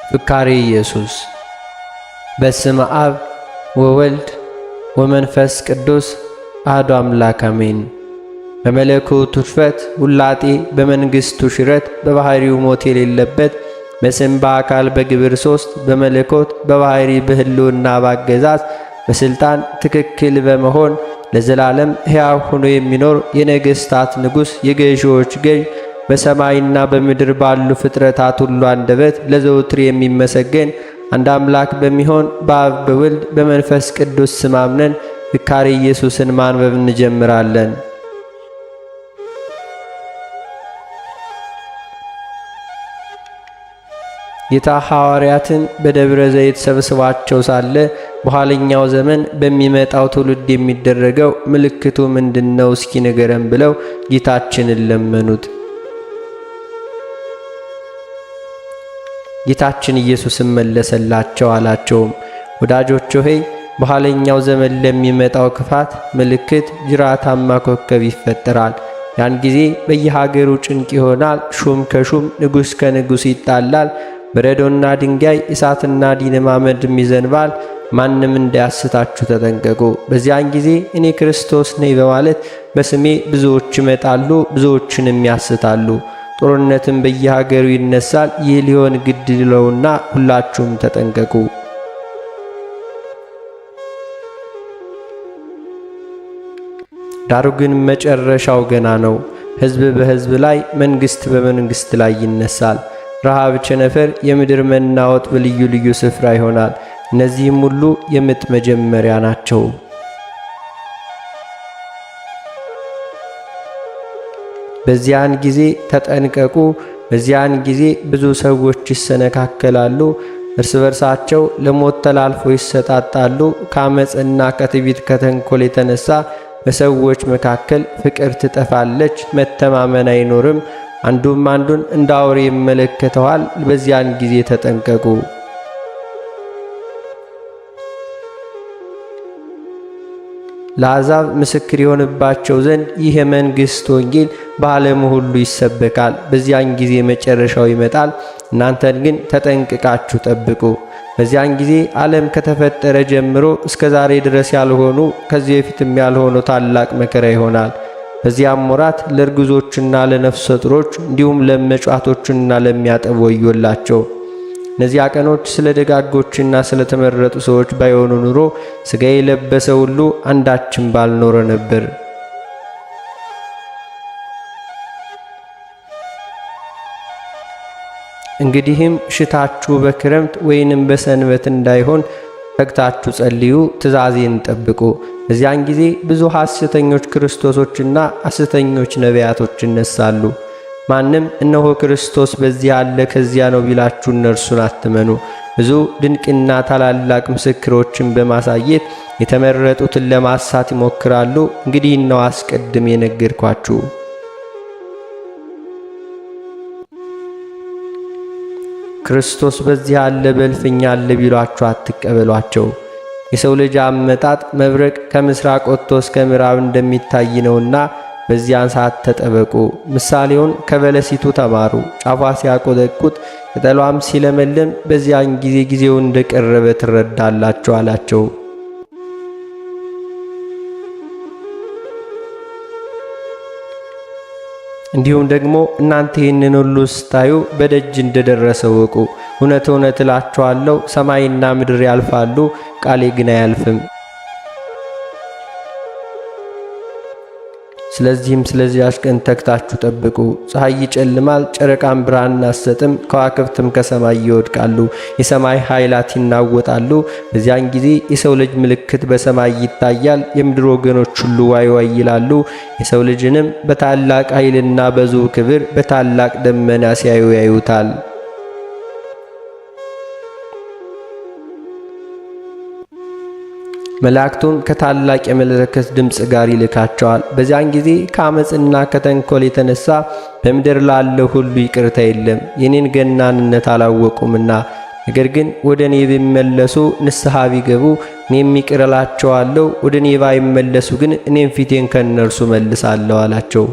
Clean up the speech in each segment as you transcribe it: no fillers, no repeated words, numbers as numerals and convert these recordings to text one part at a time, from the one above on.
ፍካሬ ኢየሱስ። በስመ አብ ወወልድ ወመንፈስ ቅዱስ አሐዱ አምላክ አሜን። በመለኮቱ ሽፈት ውላጤ በመንግሥቱ ሽረት በባሕሪው ሞት የሌለበት በስም በአካል በግብር ሦስት በመለኮት በባሕሪ በሕልውና ባገዛዝ በሥልጣን ትክክል በመሆን ለዘላለም ሕያው ሆኖ የሚኖር የነገሥታት ንጉሥ የገዢዎች ገዥ በሰማይና በምድር ባሉ ፍጥረታት ሁሉ አንደበት ለዘውትር የሚመሰገን አንድ አምላክ በሚሆን በአብ በወልድ በመንፈስ ቅዱስ ስም አምነን ፍካሬ ኢየሱስን ማንበብ እንጀምራለን። ጌታ ሐዋርያትን በደብረ ዘይት ሰብስቧቸው ሳለ በኋለኛው ዘመን በሚመጣው ትውልድ የሚደረገው ምልክቱ ምንድነው? እስኪ ንገረን ብለው ጌታችንን ለመኑት። ጌታችን ኢየሱስም መለሰላቸው አላቸውም፣ ወዳጆች ሆይ በኋለኛው ዘመን ለሚመጣው ክፋት ምልክት ጅራታማ ኮከብ ይፈጠራል። ያን ጊዜ በየሀገሩ ጭንቅ ይሆናል። ሹም ከሹም ንጉሥ ከንጉሥ ይጣላል። በረዶና ድንጋይ እሳትና ዲንም አመድም ይዘንባል። ማንም እንዳያስታችሁ ተጠንቀቁ። በዚያን ጊዜ እኔ ክርስቶስ ነኝ በማለት በስሜ ብዙዎች ይመጣሉ፣ ብዙዎችንም ያስታሉ። ጦርነትም በየሀገሩ ይነሳል። ይህ ሊሆን ግድ ይለውና ሁላችሁም ተጠንቀቁ። ዳሩ ግን መጨረሻው ገና ነው። ሕዝብ በሕዝብ ላይ፣ መንግሥት በመንግሥት ላይ ይነሳል። ረሃብ፣ ቸነፈር፣ የምድር መናወጥ በልዩ ልዩ ስፍራ ይሆናል። እነዚህም ሁሉ የምጥ መጀመሪያ ናቸው። በዚያን ጊዜ ተጠንቀቁ። በዚያን ጊዜ ብዙ ሰዎች ይሰነካከላሉ፣ እርስ በርሳቸው ለሞት ተላልፈው ይሰጣጣሉ። ከአመፅና ከትዕቢት ከተንኮል የተነሳ በሰዎች መካከል ፍቅር ትጠፋለች፣ መተማመን አይኖርም። አንዱም አንዱን እንደ አውሬ ይመለከተዋል። በዚያን ጊዜ ተጠንቀቁ። ለአሕዛብ ምስክር የሆንባቸው ዘንድ ይህ የመንግሥት ወንጌል በዓለሙ ሁሉ ይሰበካል። በዚያን ጊዜ መጨረሻው ይመጣል። እናንተን ግን ተጠንቅቃችሁ ጠብቁ። በዚያን ጊዜ ዓለም ከተፈጠረ ጀምሮ እስከ ዛሬ ድረስ ያልሆኑ ከዚህ በፊትም ያልሆኑ ታላቅ መከራ ይሆናል። በዚያም ወራት ለርጉዞችና ለነፍሰ ጡሮች እንዲሁም ለመጫቶችና ለሚያጠቡ ወዮላቸው። እነዚያ ቀኖች ስለ ደጋጎችና ስለ ተመረጡ ሰዎች ባይሆኑ ኑሮ ሥጋ የለበሰ ሁሉ አንዳችም ባልኖረ ነበር። እንግዲህም ሽታችሁ በክረምት ወይንም በሰንበት እንዳይሆን ተግታችሁ ጸልዩ፣ ትእዛዜን ጠብቁ። በዚያን ጊዜ ብዙ ሐሰተኞች ክርስቶሶችና ሐሰተኞች ነቢያቶች ይነሳሉ። ማንም እነሆ ክርስቶስ በዚህ አለ ከዚያ ነው ቢላችሁ እነርሱን አትመኑ። ብዙ ድንቅና ታላላቅ ምስክሮችን በማሳየት የተመረጡትን ለማሳት ይሞክራሉ። እንግዲህ ነው አስቀድሜ የነገርኳችሁ። ክርስቶስ በዚህ አለ በእልፍኝ አለ ቢሏችሁ አትቀበሏቸው። የሰው ልጅ አመጣጥ መብረቅ ከምስራቅ ወጥቶ እስከ ምዕራብ እንደሚታይ ነውና በዚያን ሰዓት ተጠበቁ። ምሳሌውን ከበለሲቱ ተማሩ። ጫፏ ሲያቆጠቁጥ ቅጠሏም ሲለመልም በዚያን ጊዜ ጊዜው እንደቀረበ ትረዳላችሁ አላቸው። እንዲሁም ደግሞ እናንተ ይህንን ሁሉ ስታዩ በደጅ እንደደረሰ ወቁ። እውነት እውነት እላችኋለሁ ሰማይና ምድር ያልፋሉ፣ ቃሌ ግን አያልፍም። ስለዚህም ስለዚያች ቀን ተግታችሁ ጠብቁ። ፀሐይ ይጨልማል፣ ጨረቃም ብርሃን አትሰጥም፣ ከዋክብትም ከሰማይ ይወድቃሉ፣ የሰማይ ኃይላት ይናወጣሉ። በዚያን ጊዜ የሰው ልጅ ምልክት በሰማይ ይታያል። የምድር ወገኖች ሁሉ ዋይ ዋይ ይላሉ። የሰው ልጅንም በታላቅ ኃይልና በዙ ክብር በታላቅ ደመና ሲያዩ ያዩታል። መላእክቱም ከታላቅ የመለከት ድምፅ ጋር ይልካቸዋል። በዚያን ጊዜ ከአመፅና ከተንኮል የተነሳ በምድር ላለው ሁሉ ይቅርታ የለም፣ የኔን ገናንነት አላወቁምና። ነገር ግን ወደ እኔ ቢመለሱ ንስሐ ቢገቡ እኔም ይቅር እላቸዋለሁ። ወደ እኔ ባይመለሱ ግን እኔም ፊቴን ከእነርሱ መልሳለሁ አላቸው።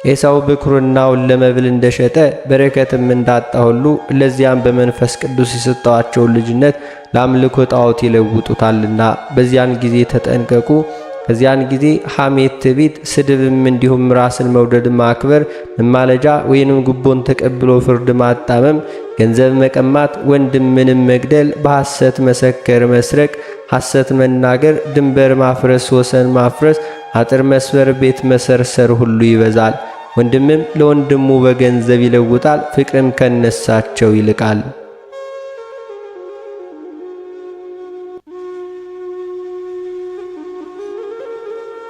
ኤሳው ብኩርናውን ለመብል እንደሸጠ በረከትም እንዳጣ ሁሉ ለዚያም በመንፈስ ቅዱስ የሰጠዋቸውን ልጅነት ለአምልኮ ጣዖት ይለውጡታልና በዚያን ጊዜ ተጠንቀቁ። ከዚያን ጊዜ ሐሜት፣ ትዕቢት፣ ስድብም እንዲሁም ራስን መውደድ፣ ማክበር፣ መማለጃ ወይንም ጉቦን ተቀብሎ ፍርድ ማጣመም፣ ገንዘብ መቀማት፣ ወንድምንም መግደል፣ በሐሰት መሰከር፣ መስረቅ፣ ሐሰት መናገር፣ ድንበር ማፍረስ፣ ወሰን ማፍረስ፣ አጥር መስበር፣ ቤት መሰርሰር ሁሉ ይበዛል። ወንድምም ለወንድሙ በገንዘብ ይለውጣል፣ ፍቅርም ከነሳቸው ይልቃል።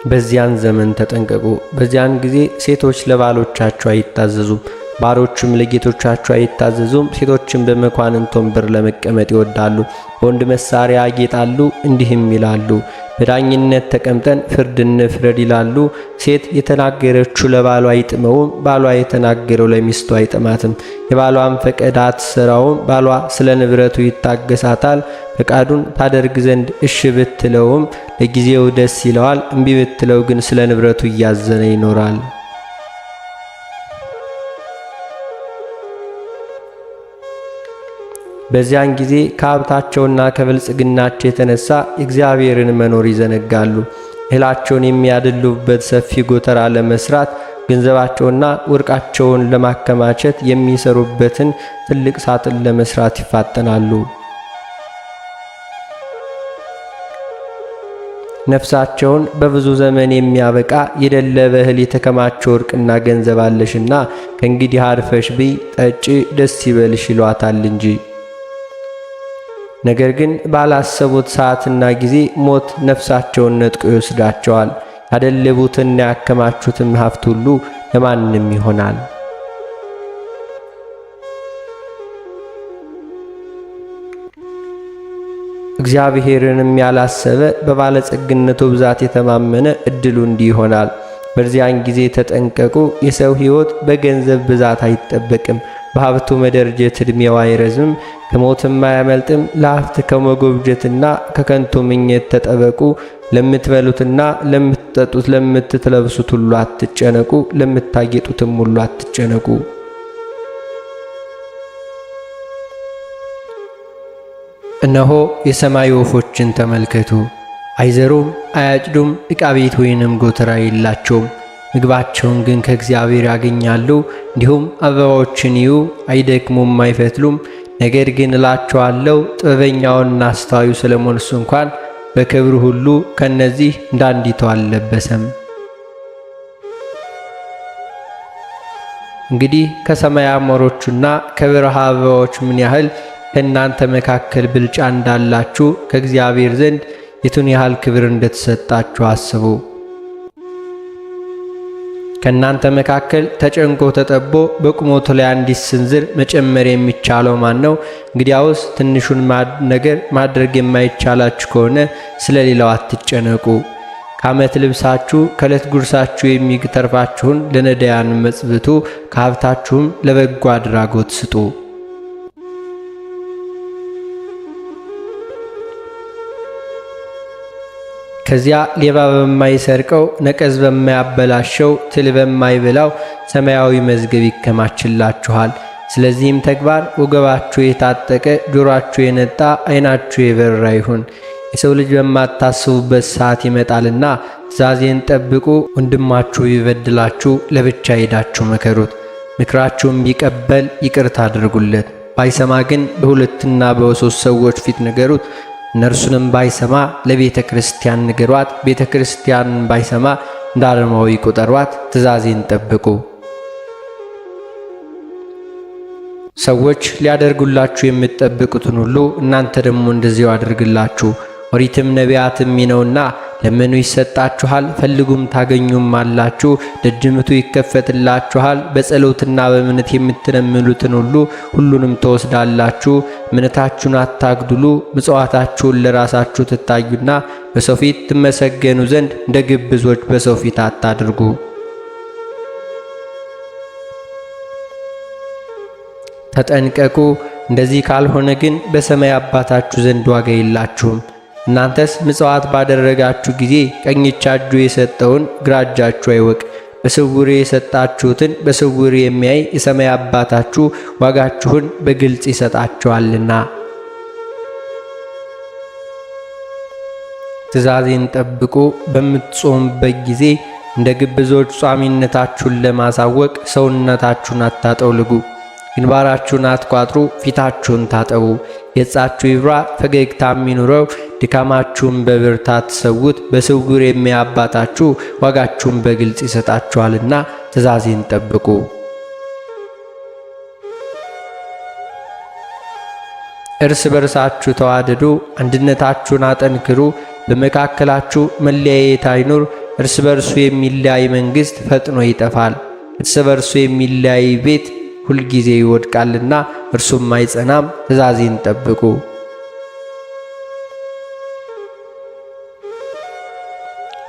በዚያን ዘመን ተጠንቀቁ። በዚያን ጊዜ ሴቶች ለባሎቻቸው አይታዘዙም፣ ባሮችም ለጌቶቻቸው አይታዘዙም። ሴቶችም በመኳንንት ወንበር ለመቀመጥ ይወዳሉ፣ በወንድ መሳሪያ ያጌጣሉ፣ እንዲህም ይላሉ፣ በዳኝነት ተቀምጠን ፍርድ እንፍረድ ይላሉ። ሴት የተናገረችው ለባሏ አይጥመውም፣ ባሏ የተናገረው ለሚስቱ አይጥማትም። የባሏን ፈቃድ አትሰራውም፣ ባሏ ስለ ንብረቱ ይታገሳታል። ፈቃዱን ታደርግ ዘንድ እሺ ብትለውም ለጊዜው ደስ ይለዋል፣ እምቢ ብትለው ግን ስለ ንብረቱ እያዘነ ይኖራል። በዚያን ጊዜ ከሀብታቸውና ከብልጽግናቸው የተነሳ እግዚአብሔርን መኖር ይዘነጋሉ። እህላቸውን የሚያደልቡበት ሰፊ ጎተራ ለመስራት ገንዘባቸውና ወርቃቸውን ለማከማቸት የሚሰሩበትን ትልቅ ሳጥን ለመስራት ይፋጠናሉ። ነፍሳቸውን በብዙ ዘመን የሚያበቃ የደለበ እህል የተከማቸ ወርቅና ገንዘብ አለሽና ከእንግዲህ አርፈሽ ብይ፣ ጠጪ፣ ደስ ይበልሽ ይሏታል እንጂ። ነገር ግን ባላሰቡት ሰዓትና ጊዜ ሞት ነፍሳቸውን ነጥቆ ይወስዳቸዋል። ያደለቡትና ያከማቹትም ሀብት ሁሉ ለማንም ይሆናል። እግዚአብሔርንም ያላሰበ በባለጸግነቱ ብዛት የተማመነ እድሉ እንዲህ ይሆናል። በዚያን ጊዜ ተጠንቀቁ። የሰው ሕይወት በገንዘብ ብዛት አይጠበቅም፣ በሀብቱ መደርጀት ዕድሜው አይረዝምም፣ ከሞትም አያመልጥም። ለሀብት ከመጎብጀትና ከከንቱ ምኞት ተጠበቁ። ለምትበሉትና ለምትጠጡት፣ ለምትለብሱት ሁሉ አትጨነቁ፣ ለምታጌጡትም ሁሉ አትጨነቁ። እነሆ የሰማይ ወፎችን ተመልከቱ። አይዘሩም፣ አያጭዱም፣ ዕቃ ቤት ወይንም ጎተራ የላቸውም፣ ምግባቸውን ግን ከእግዚአብሔር ያገኛሉ። እንዲሁም አበባዎችን እዩ፣ አይደክሙም፣ አይፈትሉም። ነገር ግን እላችኋለሁ ጥበበኛውና አስተዋዩ ሰሎሞንስ እንኳን በክብሩ ሁሉ ከነዚህ እንዳንዲቱ አልለበሰም። እንግዲህ ከሰማይ አሞሮችና ከበረሃ አበባዎች ምን ያህል ከእናንተ መካከል ብልጫ እንዳላችሁ ከእግዚአብሔር ዘንድ የቱን ያህል ክብር እንደተሰጣችሁ አስቡ። ከእናንተ መካከል ተጨንቆ ተጠቦ በቁመቱ ላይ አንዲት ስንዝር መጨመር የሚቻለው ማን ነው? እንግዲያውስ ትንሹን ነገር ማድረግ የማይቻላችሁ ከሆነ ስለ ሌላው አትጨነቁ። ከዓመት ልብሳችሁ ከዕለት ጉርሳችሁ የሚተርፋችሁን ለነዳያን መጽብቱ፣ ከሀብታችሁም ለበጎ አድራጎት ስጡ። ከዚያ ሌባ በማይሰርቀው ነቀዝ በማያበላሸው ትል በማይበላው ሰማያዊ መዝገብ ይከማችላችኋል። ስለዚህም ተግባር ወገባችሁ የታጠቀ ጆሮአችሁ የነጣ ዓይናችሁ የበራ ይሁን። የሰው ልጅ በማታስቡበት ሰዓት ይመጣልና ትእዛዜን ጠብቁ። ወንድማችሁ ቢበድላችሁ ለብቻ ሄዳችሁ መከሩት፣ ምክራችሁም ቢቀበል ይቅርታ አድርጉለት። ባይሰማ ግን በሁለትና በሶስት ሰዎች ፊት ንገሩት። እነርሱንም ባይሰማ ለቤተ ክርስቲያን ንገሯት። ቤተ ክርስቲያንን ባይሰማ እንደ አረማዊ ቁጠሯት። ትእዛዜን ጠብቁ። ሰዎች ሊያደርጉላችሁ የምትጠብቁትን ሁሉ እናንተ ደግሞ እንደዚያው አድርግላችሁ። ኦሪትም ነቢያትም ነውና ለምኑ ይሰጣችኋል፣ ፈልጉም ታገኙም አላችሁ፣ ደጅ ምቱ ይከፈትላችኋል። በጸሎትና በእምነት የምትለምኑትን ሁሉንም ትወስዳላችሁ። እምነታችሁን አታግድሉ። ምጽዋታችሁን ለራሳችሁ ትታዩና በሰው ፊት ትመሰገኑ ዘንድ እንደ ግብዞች በሰው ፊት አታድርጉ። ተጠንቀቁ። እንደዚህ ካልሆነ ግን በሰማይ አባታችሁ ዘንድ ዋጋ የላችሁም። እናንተስ ምጽዋት ባደረጋችሁ ጊዜ ቀኝ እጃችሁ የሰጠውን ግራ እጃችሁ አይወቅ፣ በስውር የሰጣችሁትን በስውር የሚያይ የሰማይ አባታችሁ ዋጋችሁን በግልጽ ይሰጣችኋልና። ትእዛዜን ጠብቁ። በምትጾሙበት ጊዜ እንደ ግብዞች ጿሚነታችሁን ለማሳወቅ ሰውነታችሁን አታጠውልጉ፣ ግንባራችሁን አትቋጥሩ፣ ፊታችሁን ታጠቡ። ገጻችሁ ይብራ፣ ፈገግታም ይኑረው። ድካማችሁን በብርታት ሰውት። በስውር የሚያይ አባታችሁ ዋጋችሁን በግልጽ ይሰጣችኋልና ትእዛዜን ጠብቁ። እርስ በርሳችሁ ተዋደዱ፣ አንድነታችሁን አጠንክሩ። በመካከላችሁ መለያየት አይኑር። እርስ በርሱ የሚለያይ መንግሥት ፈጥኖ ይጠፋል። እርስ በርሱ የሚለያይ ቤት ሁልጊዜ ይወድቃልና እርሱም አይጸናም። ትእዛዜን ጠብቁ።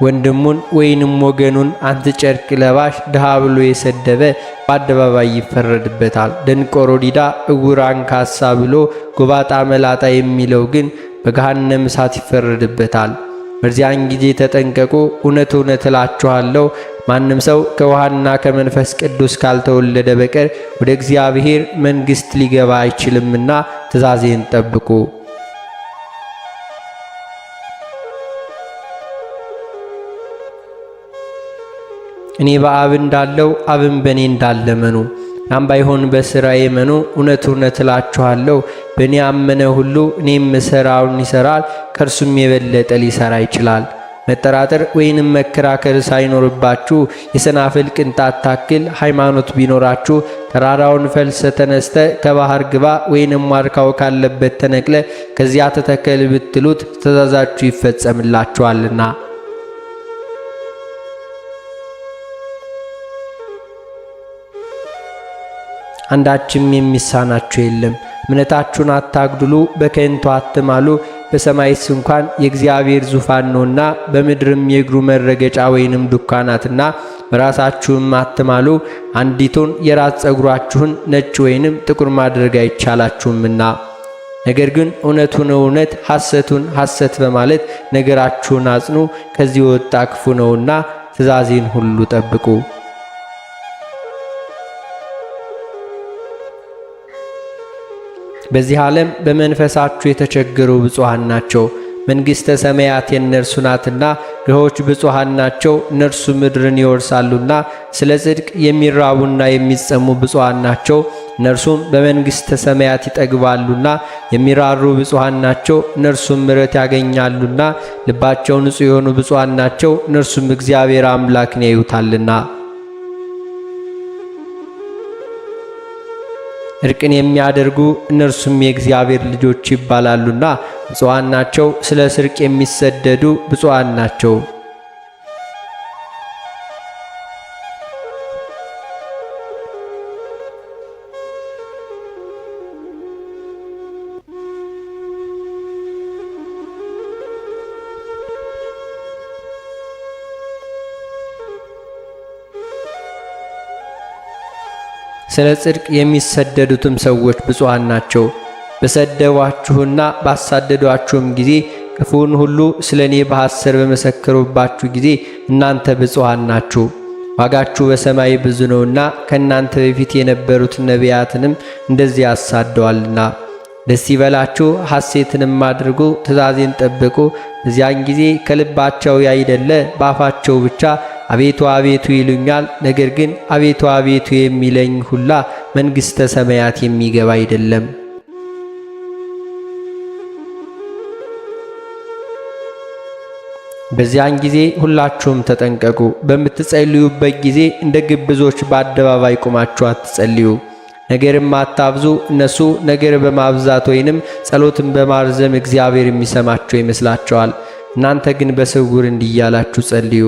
ወንድሙን ወይንም ወገኑን አንተ ጨርቅ ለባሽ ድሃ ብሎ የሰደበ በአደባባይ ይፈረድበታል። ደንቆሮ ዲዳ፣ ዕውር አንካሳ ብሎ ጎባጣ መላጣ የሚለው ግን በገሃነም እሳት ይፈረድበታል። በዚያን ጊዜ ተጠንቀቁ። እውነት እውነት እላችኋለሁ ማንም ሰው ከውሃና ከመንፈስ ቅዱስ ካልተወለደ በቀር ወደ እግዚአብሔር መንግሥት ሊገባ አይችልምና ትእዛዜን ጠብቁ። እኔ በአብ እንዳለው አብም በእኔ እንዳለ መኑ። ያም ባይሆን በሥራዬ መኑ። እውነት እውነት እላችኋለሁ በእኔ ያመነ ሁሉ እኔም ምሠራውን ይሠራል፣ ከእርሱም የበለጠ ሊሠራ ይችላል። መጠራጠር ወይንም መከራከር ሳይኖርባችሁ የሰናፍል ቅንጣት ታክል ሃይማኖት ቢኖራችሁ ተራራውን ፈልሰ ተነስተ ከባህር ግባ ወይንም ዋርካው ካለበት ተነቅለ ከዚያ ተተከል ብትሉት ትእዛዛችሁ ይፈጸምላችኋልና። አንዳችም የሚሳናችሁ የለም። እምነታችሁን አታግድሉ፣ በከንቱ አትማሉ። በሰማይስ እንኳን የእግዚአብሔር ዙፋን ነውና በምድርም የእግሩ መረገጫ ወይንም ዱካናትና በራሳችሁም አትማሉ። አንዲቱን የራስ ፀጉራችሁን ነጭ ወይንም ጥቁር ማድረግ አይቻላችሁምና። ነገር ግን እውነቱን እውነት ሐሰቱን ሐሰት በማለት ነገራችሁን አጽኑ። ከዚህ ወጣ ክፉ ነውና ትእዛዜን ሁሉ ጠብቁ። በዚህ ዓለም በመንፈሳችሁ የተቸገሩ ብፁዓን ናቸው፣ መንግሥተ ሰማያት የእነርሱ ናትና። ድሆች ብፁዓን ናቸው፣ እነርሱ ምድርን ይወርሳሉና። ስለ ጽድቅ የሚራቡና የሚጸሙ ብፁዓን ናቸው፣ እነርሱም በመንግሥተ ሰማያት ይጠግባሉና። የሚራሩ ብፁዓን ናቸው፣ እነርሱም ምሕረት ያገኛሉና። ልባቸው ንጹሕ የሆኑ ብፁዓን ናቸው፣ እነርሱም እግዚአብሔር አምላክን ያዩታልና። እርቅን የሚያደርጉ እነርሱም የእግዚአብሔር ልጆች ይባላሉና። ብፁዓን ናቸው፣ ስለ ጽድቅ የሚሰደዱ ብፁዓን ናቸው። ስለ ጽድቅ የሚሰደዱትም ሰዎች ብፁዓን ናቸው። በሰደቧችሁና ባሳደዷችሁም ጊዜ ክፉን ሁሉ ስለ እኔ በሐሰት በመሰከሩባችሁ ጊዜ እናንተ ብፁዓን ናችሁ፣ ዋጋችሁ በሰማይ ብዙ ነውና። ከእናንተ በፊት የነበሩት ነቢያትንም እንደዚህ አሳደዋልና። ደስ ይበላችሁ፣ ሐሴትንም አድርጉ፣ ትእዛዜን ጠብቁ። በዚያን ጊዜ ከልባቸው ያይደለ በአፋቸው ብቻ አቤቱ አቤቱ ይሉኛል። ነገር ግን አቤቱ አቤቱ የሚለኝ ሁላ መንግሥተ ሰማያት የሚገባ አይደለም። በዚያን ጊዜ ሁላችሁም ተጠንቀቁ። በምትጸልዩበት ጊዜ እንደ ግብዞች በአደባባይ ቆማችሁ አትጸልዩ። ነገርም አታብዙ። እነሱ ነገር በማብዛት ወይንም ጸሎትን በማርዘም እግዚአብሔር የሚሰማቸው ይመስላቸዋል። እናንተ ግን በስውር እንዲያላችሁ ጸልዩ።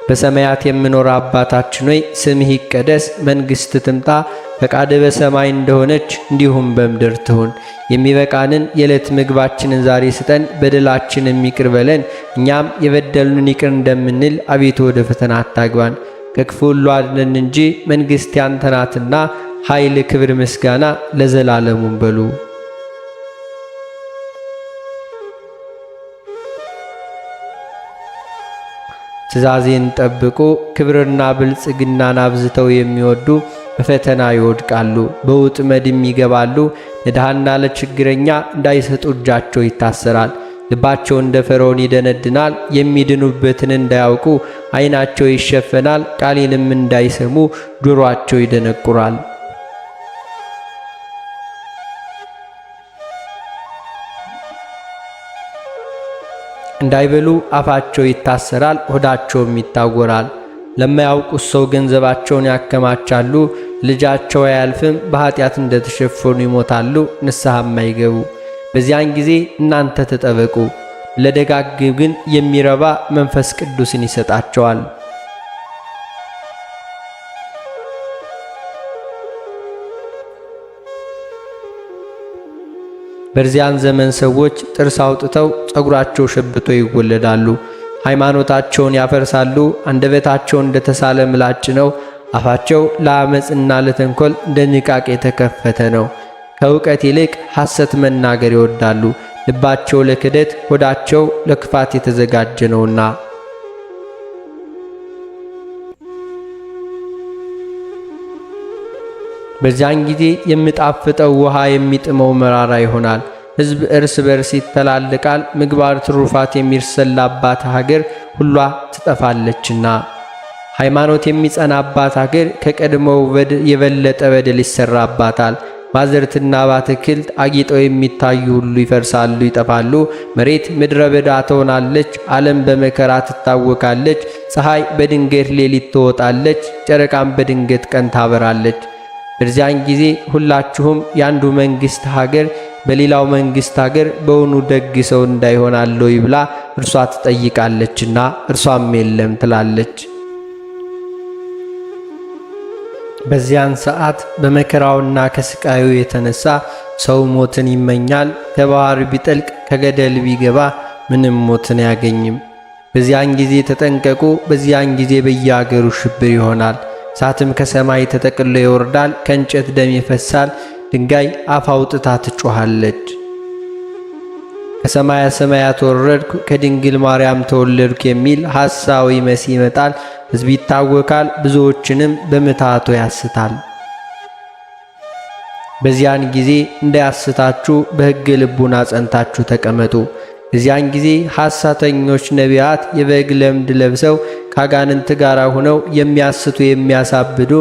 በሰማያት የምኖር አባታችን ሆይ ስምህ ይቀደስ፣ መንግሥትህ ትምጣ፣ ፈቃድህ በሰማይ እንደሆነች እንዲሁም በምድር ትሁን። የሚበቃንን የዕለት ምግባችንን ዛሬ ስጠን፣ በደላችንን ይቅር በለን እኛም የበደሉንን ይቅር እንደምንል። አቤቱ ወደ ፈተና አታግባን፣ ከክፉ ሁሉ አድነን እንጂ መንግሥት ያንተ ናትና፣ ኃይል፣ ክብር፣ ምስጋና ለዘላለሙም በሉ። ትእዛዜን ጠብቆ ክብርና ብልጽግናን አብዝተው የሚወዱ በፈተና ይወድቃሉ፣ በወጥመድም ይገባሉ። ለድሃና ለችግረኛ እንዳይሰጡ እጃቸው ይታሰራል። ልባቸው እንደ ፈርዖን ይደነድናል። የሚድኑበትን እንዳያውቁ ዓይናቸው ይሸፈናል። ቃሌንም እንዳይሰሙ ጆሮአቸው ይደነቁራል። እንዳይበሉ አፋቸው ይታሰራል፣ ሆዳቸውም ይታወራል። ለማያውቁት ሰው ገንዘባቸውን ያከማቻሉ። ልጃቸው አያልፍም፣ በኃጢአት እንደተሸፈኑ ይሞታሉ፣ ንስሐም አይገቡ። በዚያን ጊዜ እናንተ ተጠበቁ። ለደጋግ ግን የሚረባ መንፈስ ቅዱስን ይሰጣቸዋል። በዚያን ዘመን ሰዎች ጥርስ አውጥተው ጸጉራቸው ሸብቶ ይወለዳሉ። ሃይማኖታቸውን ያፈርሳሉ። አንደበታቸው እንደ ተሳለ ምላጭ ነው። አፋቸው ለአመፅና ለተንኮል እንደ ንቃቅ የተከፈተ ነው። ከእውቀት ይልቅ ሐሰት መናገር ይወዳሉ። ልባቸው ለክደት፣ ሆዳቸው ለክፋት የተዘጋጀ ነውና። በዚያን ጊዜ የሚጣፍጠው ውሃ የሚጥመው መራራ ይሆናል። ሕዝብ እርስ በርስ ይተላልቃል። ምግባር ትሩፋት የሚሰላባት ሀገር ሁሏ ትጠፋለችና። ሃይማኖት የሚጸናባት ሀገር ከቀድሞው የበለጠ በደል ይሰራባታል። ባዝርትና ባትክልት አጊጠው የሚታዩ ሁሉ ይፈርሳሉ፣ ይጠፋሉ። መሬት ምድረ በዳ ትሆናለች። ዓለም በመከራ ትታወካለች። ፀሐይ በድንገት ሌሊት ትወጣለች፣ ጨረቃም በድንገት ቀን ታበራለች። በዚያን ጊዜ ሁላችሁም ያንዱ መንግሥት ሀገር በሌላው መንግሥት ሀገር በውኑ ደግ ሰው እንዳይሆናለው ይብላ እርሷ ትጠይቃለችና እርሷም የለም ትላለች። በዚያን ሰዓት በመከራውና ከስቃዩ የተነሳ ሰው ሞትን ይመኛል። ከባህር ቢጠልቅ ከገደል ቢገባ ምንም ሞትን አያገኝም። በዚያን ጊዜ ተጠንቀቁ። በዚያን ጊዜ በየአገሩ ሽብር ይሆናል። እሳትም ከሰማይ ተጠቅሎ ይወርዳል። ከእንጨት ደም ይፈሳል። ድንጋይ አፍ አውጥታ ትጮኻለች። ከሰማያ ሰማያት ወረድኩ ከድንግል ማርያም ተወለድኩ የሚል ሐሳዊ መሲህ ይመጣል። ሕዝብ ይታወካል፣ ብዙዎችንም በምትሃቱ ያስታል። በዚያን ጊዜ እንዳያስታችሁ በሕግ ልቡና ጸንታችሁ ተቀመጡ። በዚያን ጊዜ ሐሰተኞች ነቢያት የበግ ለምድ ለብሰው ከአጋንንት ጋር ሆነው የሚያስቱ የሚያሳብዱ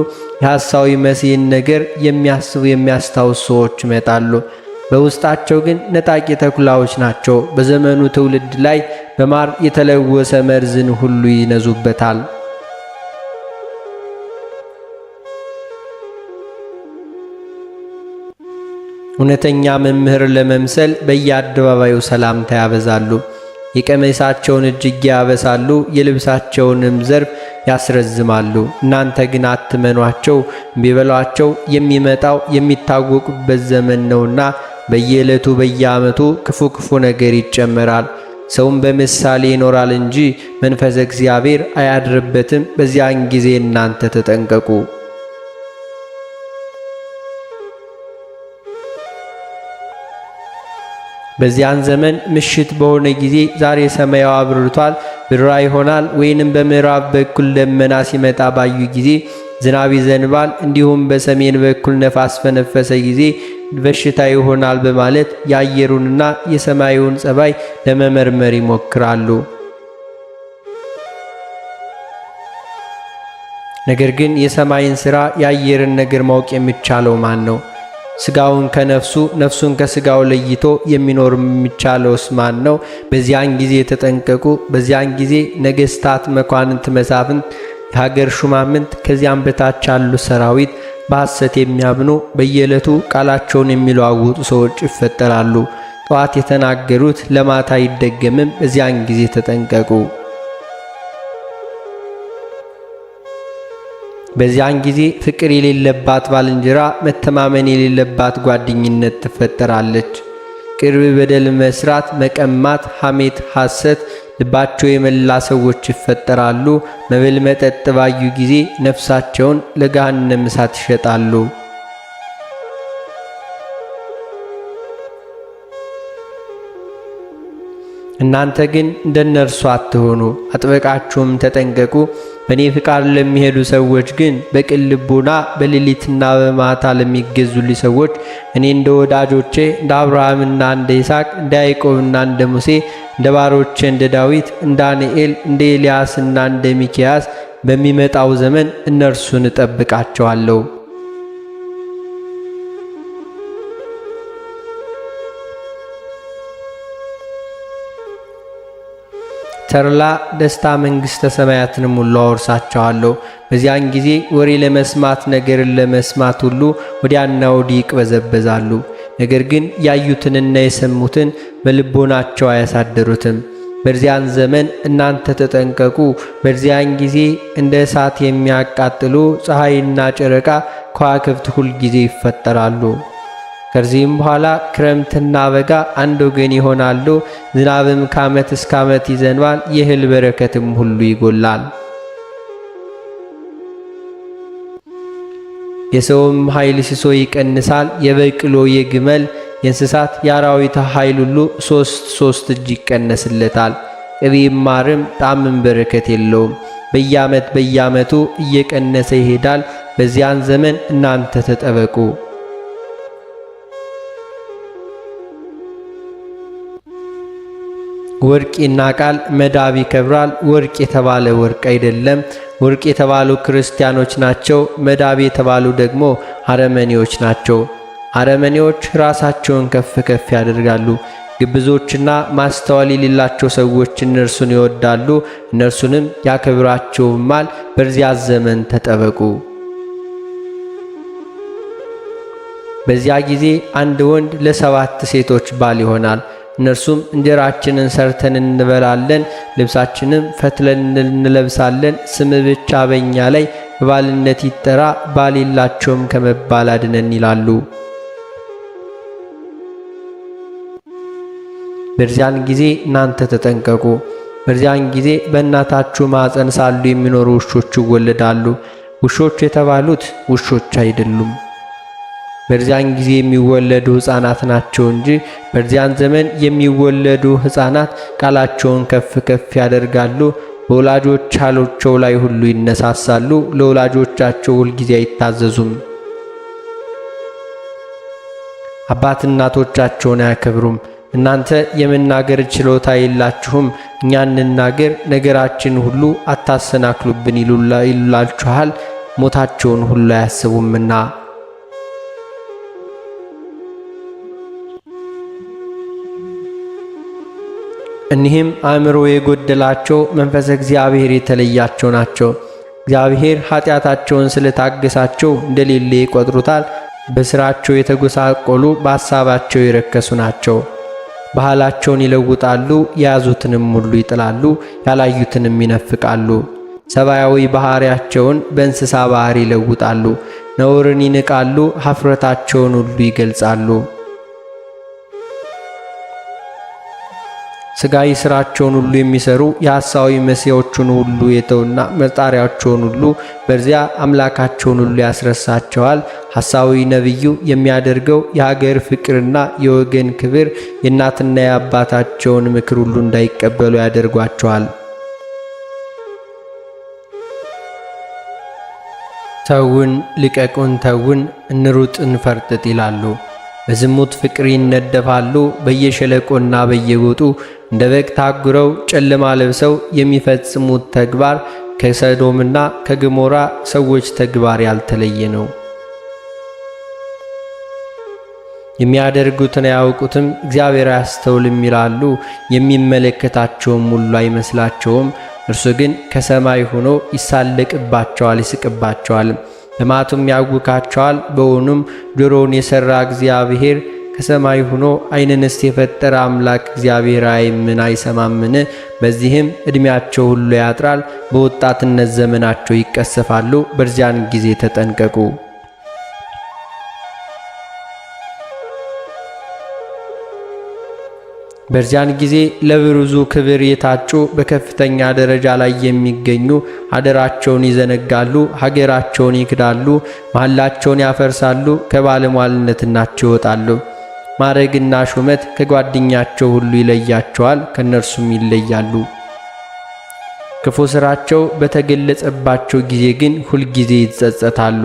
የሐሳዊ መሲህን ነገር የሚያስቡ የሚያስታውሱ ሰዎች ይመጣሉ። በውስጣቸው ግን ነጣቂ ተኩላዎች ናቸው። በዘመኑ ትውልድ ላይ በማር የተለወሰ መርዝን ሁሉ ይነዙበታል። እውነተኛ መምህር ለመምሰል በየአደባባዩ ሰላምታ ያበዛሉ። የቀሚሳቸውን እጅጌ ያበሳሉ፣ የልብሳቸውንም ዘርፍ ያስረዝማሉ። እናንተ ግን አትመኗቸው፣ እምቢበሏቸው። የሚመጣው የሚታወቁበት ዘመን ነውና በየዕለቱ በየዓመቱ ክፉ ነገር ይጨመራል። ሰውም በምሳሌ ይኖራል እንጂ መንፈስ እግዚአብሔር አያድርበትም። በዚያን ጊዜ እናንተ ተጠንቀቁ። በዚያን ዘመን ምሽት በሆነ ጊዜ ዛሬ ሰማዩ አብርቷል፣ ብራ ይሆናል። ወይንም በምዕራብ በኩል ደመና ሲመጣ ባዩ ጊዜ ዝናብ ይዘንባል። እንዲሁም በሰሜን በኩል ነፋስ ፈነፈሰ ጊዜ በሽታ ይሆናል በማለት የአየሩንና የሰማዩን ጸባይ ለመመርመር ይሞክራሉ። ነገር ግን የሰማይን ሥራ የአየርን ነገር ማወቅ የሚቻለው ማን ነው? ሥጋውን ከነፍሱ ነፍሱን ከሥጋው ለይቶ የሚኖር የሚቻለውስ ማን ነው? በዚያን ጊዜ ተጠንቀቁ። በዚያን ጊዜ ነገሥታት፣ መኳንንት፣ መሳፍንት፣ የሀገር ሹማምንት ከዚያም በታች ያሉ ሰራዊት በሐሰት የሚያምኑ በየዕለቱ ቃላቸውን የሚለዋውጡ ሰዎች ይፈጠራሉ። ጠዋት የተናገሩት ለማታ አይደገምም። በዚያን ጊዜ ተጠንቀቁ። በዚያን ጊዜ ፍቅር የሌለባት ባልንጀራ፣ መተማመን የሌለባት ጓደኝነት ትፈጠራለች። ቅርብ በደል መስራት፣ መቀማት፣ ሐሜት፣ ሐሰት ልባቸው የመላ ሰዎች ይፈጠራሉ። መብል መጠጥ ባዩ ጊዜ ነፍሳቸውን ለገሃነም እሳት ይሸጣሉ። እናንተ ግን እንደነርሱ አትሆኑ፣ አጥብቃችሁም ተጠንቀቁ። በእኔ ፍቃድ ለሚሄዱ ሰዎች ግን በቅን ልቡና በሌሊትና በማታ ለሚገዙልኝ ሰዎች እኔ እንደ ወዳጆቼ እንደ አብርሃምና እንደ ይስሐቅ እንደ ያዕቆብና እንደ ሙሴ እንደ ባሮቼ እንደ ዳዊት እንደ ዳንኤል እንደ ኤልያስና እንደ ሚክያስ በሚመጣው ዘመን እነርሱን እጠብቃቸዋለሁ። ተድላ ደስታ መንግሥተ ሰማያትንም ሁሉ አወርሳቸዋለሁ። በዚያን ጊዜ ወሬ ለመስማት ነገርን ለመስማት ሁሉ ወዲያና ወዲህ ይቅበዘበዛሉ። ነገር ግን ያዩትንና የሰሙትን በልቦናቸው አያሳድሩትም። በዚያን ዘመን እናንተ ተጠንቀቁ። በዚያን ጊዜ እንደ እሳት የሚያቃጥሉ ፀሐይና ጨረቃ ከዋክብት ሁል ጊዜ ይፈጠራሉ። ከዚህም በኋላ ክረምትና በጋ አንድ ወገን ይሆናሉ። ዝናብም ከዓመት እስከ ዓመት ይዘንባል። የእህል በረከትም ሁሉ ይጎላል። የሰውም ኃይል ሲሶ ይቀንሳል። የበቅሎ የግመል የእንስሳት የአራዊት ኃይል ሁሉ ሶስት እጅ ይቀነስለታል። ቅቤም ማርም ጣዕምም በረከት የለውም። በየዓመቱ እየቀነሰ ይሄዳል። በዚያን ዘመን እናንተ ተጠበቁ። ወርቅ ይናቃል፣ መዳብ ይከብራል። ወርቅ የተባለ ወርቅ አይደለም። ወርቅ የተባሉ ክርስቲያኖች ናቸው። መዳብ የተባሉ ደግሞ አረመኔዎች ናቸው። አረመኔዎች ራሳቸውን ከፍ ከፍ ያደርጋሉ። ግብዞችና ማስተዋል የሌላቸው ሰዎች እነርሱን ይወዳሉ፣ እነርሱንም ያከብራቸውማል። በዚያ ዘመን ተጠበቁ። በዚያ ጊዜ አንድ ወንድ ለ7 ሴቶች ባል ይሆናል። እነርሱም እንጀራችንን ሰርተን እንበላለን፣ ልብሳችንም ፈትለን እንለብሳለን። ስም ብቻ በእኛ ላይ በባልነት ይጠራ፣ ባል የላቸውም ከመባል አድነን ይላሉ። በዚያን ጊዜ እናንተ ተጠንቀቁ። በዚያን ጊዜ በእናታችሁ ማኅፀን ሳሉ የሚኖሩ ውሾች ይወለዳሉ። ውሾች የተባሉት ውሾች አይደሉም፣ በዚያን ጊዜ የሚወለዱ ሕፃናት ናቸው እንጂ። በዚያን ዘመን የሚወለዱ ሕፃናት ቃላቸውን ከፍ ከፍ ያደርጋሉ፣ በወላጆቻቸው ላይ ሁሉ ይነሳሳሉ፣ ለወላጆቻቸው ሁልጊዜ አይታዘዙም። አባት እናቶቻቸውን አያከብሩም። እናንተ የመናገር ችሎታ የላችሁም፣ እኛ እንናገር፣ ነገራችን ሁሉ አታሰናክሉብን ይሉላችኋል። ሞታቸውን ሁሉ አያስቡምና። እኒህም አእምሮ የጎደላቸው መንፈስ እግዚአብሔር የተለያቸው ናቸው። እግዚአብሔር ኃጢአታቸውን ስለታገሳቸው እንደሌለ ይቆጥሩታል። በሥራቸው የተጎሳቆሉ በሐሳባቸው የረከሱ ናቸው። ባህላቸውን ይለውጣሉ፣ የያዙትንም ሁሉ ይጥላሉ፣ ያላዩትንም ይነፍቃሉ። ሰብአዊ ባህሪያቸውን በእንስሳ ባህሪ ይለውጣሉ፣ ነውርን ይንቃሉ፣ ኀፍረታቸውን ሁሉ ይገልጻሉ። ሥጋዊ ሥራቸውን ሁሉ የሚሰሩ የሐሳዊ መሲያዎቹን ሁሉ የተውና መጣሪያቸውን ሁሉ በዚያ አምላካቸውን ሁሉ ያስረሳቸዋል። ሐሳዊ ነቢዩ የሚያደርገው የሀገር ፍቅርና የወገን ክብር የእናትና የአባታቸውን ምክር ሁሉ እንዳይቀበሉ ያደርጓቸዋል። ተውን ልቀቁን፣ ተውን እንሩጥ እንፈርጥጥ ይላሉ። በዝሙት ፍቅር ይነደፋሉ። በየሸለቆና በየጎጡ እንደ በግ ታጉረው ጨለማ ለብሰው የሚፈጽሙት ተግባር ከሰዶምና ከገሞራ ሰዎች ተግባር ያልተለየ ነው። የሚያደርጉትን አያውቁትም፣ እግዚአብሔር አያስተውልም ይላሉ። የሚመለከታቸውም ሁሉ አይመስላቸውም። እርሱ ግን ከሰማይ ሆኖ ይሳለቅባቸዋል፣ ይስቅባቸዋል፣ ልማቱም ያውካቸዋል። በውኑም ጆሮውን የሠራ እግዚአብሔር ከሰማይ ሆኖ ዓይንንስ የፈጠረ አምላክ እግዚአብሔር አይምን አይሰማምን? በዚህም ዕድሜያቸው ሁሉ ያጥራል፣ በወጣትነት ዘመናቸው ይቀሰፋሉ። በዚያን ጊዜ ተጠንቀቁ። በዚያን ጊዜ ለብዙ ክብር የታጩ በከፍተኛ ደረጃ ላይ የሚገኙ አደራቸውን ይዘነጋሉ፣ ሀገራቸውን ይክዳሉ፣ መሐላቸውን ያፈርሳሉ፣ ከባለሟልነታቸው ይወጣሉ። ማዕረግና ሹመት ከጓደኛቸው ሁሉ ይለያቸዋል፣ ከነርሱም ይለያሉ። ክፉ ሥራቸው በተገለጸባቸው ጊዜ ግን ሁልጊዜ ይጸጸታሉ።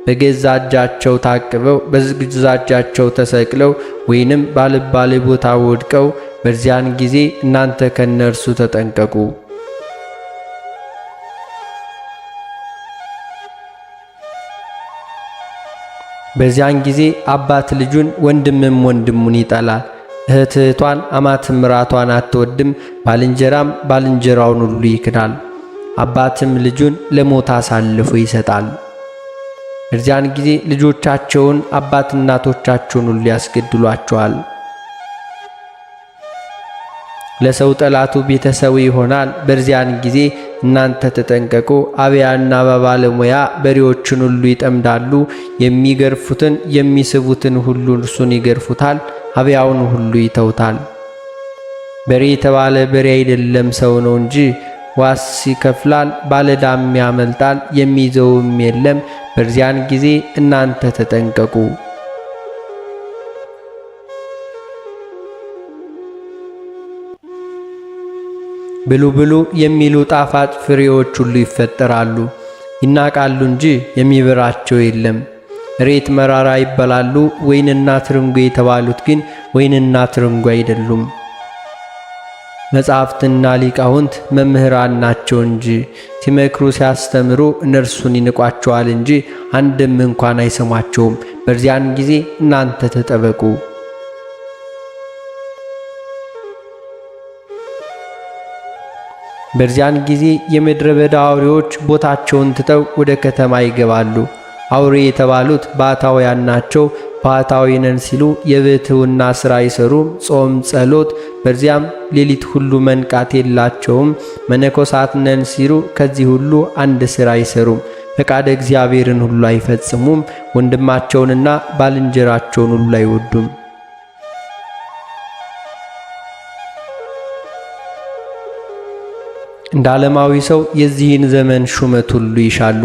በገዛ እጃቸው ታቅበው በገዛ እጃቸው ተሰቅለው ወይንም ባልባሌ ቦታ ወድቀው በዚያን ጊዜ እናንተ ከነርሱ ተጠንቀቁ። በዚያን ጊዜ አባት ልጁን፣ ወንድምም ወንድሙን ይጠላል። እህት እህቷን፣ አማትም ምራቷን አትወድም። ባልንጀራም ባልንጀራውን ሁሉ ይክዳል። አባትም ልጁን ለሞት አሳልፎ ይሰጣል። በዚያን ጊዜ ልጆቻቸውን አባት እናቶቻቸውን ሁሉ ያስገድሏቸዋል። ለሰው ጠላቱ ቤተሰቡ ይሆናል። በዚያን ጊዜ እናንተ ተጠንቀቁ። አብያና ባለሙያ በሬዎችን ሁሉ ይጠምዳሉ። የሚገርፉትን የሚስቡትን ሁሉ እርሱን ይገርፉታል፣ አብያውን ሁሉ ይተውታል። በሬ የተባለ በሬ አይደለም ሰው ነው እንጂ ዋስ ይከፍላል፣ ባለዳም ያመልጣል፣ የሚይዘውም የለም። በዚያን ጊዜ እናንተ ተጠንቀቁ። ብሉ ብሉ የሚሉ ጣፋጭ ፍሬዎች ሁሉ ይፈጠራሉ፣ ይናቃሉ እንጂ የሚበራቸው የለም። ሬት መራራ ይበላሉ። ወይንና ትርንጎ የተባሉት ግን ወይንና ትርንጎ አይደሉም። መጻሕፍትና ሊቃውንት መምህራን ናቸው እንጂ ሲመክሩ ሲያስተምሩ እነርሱን ይንቋቸዋል እንጂ አንድም እንኳን አይሰሟቸውም። በዚያን ጊዜ እናንተ ተጠበቁ። በዚያን ጊዜ የምድረ በዳ አውሬዎች ቦታቸውን ትተው ወደ ከተማ ይገባሉ። አውሬ የተባሉት ባሕታውያን ናቸው። ባሕታዊ ነን ሲሉ የብሕትውና ሥራ አይሰሩም፣ ጾም ጸሎት፣ በዚያም ሌሊት ሁሉ መንቃት የላቸውም። መነኮሳት ነን ሲሉ ከዚህ ሁሉ አንድ ሥራ አይሰሩም። ፈቃደ እግዚአብሔርን ሁሉ አይፈጽሙም። ወንድማቸውንና ባልንጀራቸውን ሁሉ አይወዱም። እንደ ዓለማዊ ሰው የዚህን ዘመን ሹመት ሁሉ ይሻሉ።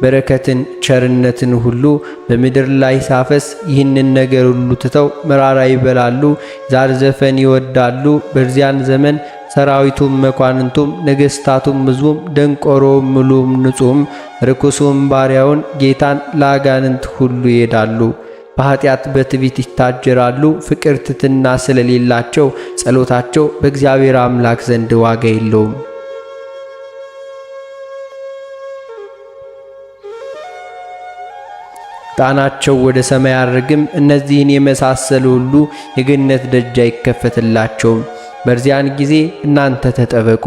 በረከትን ቸርነትን ሁሉ በምድር ላይ ሳፈስ ይህንን ነገር ሁሉ ትተው መራራ ይበላሉ፣ ዛር ዘፈን ይወዳሉ። በዚያን ዘመን ሰራዊቱም መኳንንቱም ነገሥታቱም ሕዝቡም ደንቆሮም ምሉም ንጹም ርኩሱም ባሪያውን ጌታን ለአጋንንት ሁሉ ይሄዳሉ። በኃጢአት በትዕቢት ይታጀራሉ። ፍቅር ትሕትና ስለሌላቸው ጸሎታቸው በእግዚአብሔር አምላክ ዘንድ ዋጋ የለውም። ጣናቸው ወደ ሰማይ አርግም። እነዚህን የመሳሰሉ ሁሉ የገነት ደጅ አይከፈትላቸውም። በዚያን ጊዜ እናንተ ተጠበቁ።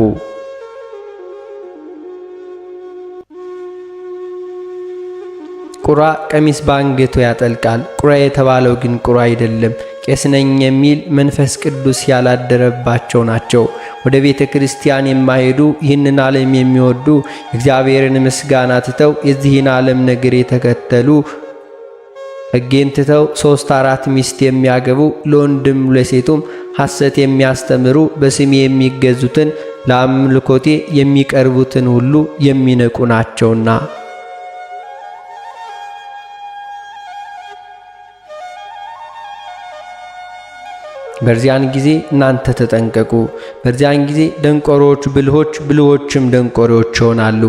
ቁራ ቀሚስ በአንገቱ ያጠልቃል። ቁራ የተባለው ግን ቁራ አይደለም፣ ቄስ ነኝ የሚል መንፈስ ቅዱስ ያላደረባቸው ናቸው። ወደ ቤተ ክርስቲያን የማይሄዱ ይህንን ዓለም የሚወዱ እግዚአብሔርን ምስጋና ትተው የዚህን ዓለም ነገር የተከተሉ ሕጌን ትተው 3-4 ሚስት የሚያገቡ ለወንድም ለሴቱም ሐሰት የሚያስተምሩ በስሜ የሚገዙትን ለአምልኮቴ የሚቀርቡትን ሁሉ የሚነቁ ናቸውና። በዚያን ጊዜ እናንተ ተጠንቀቁ። በዚያን ጊዜ ደንቆሮች ብልሆች፣ ብልሆችም ደንቆሮች ይሆናሉ።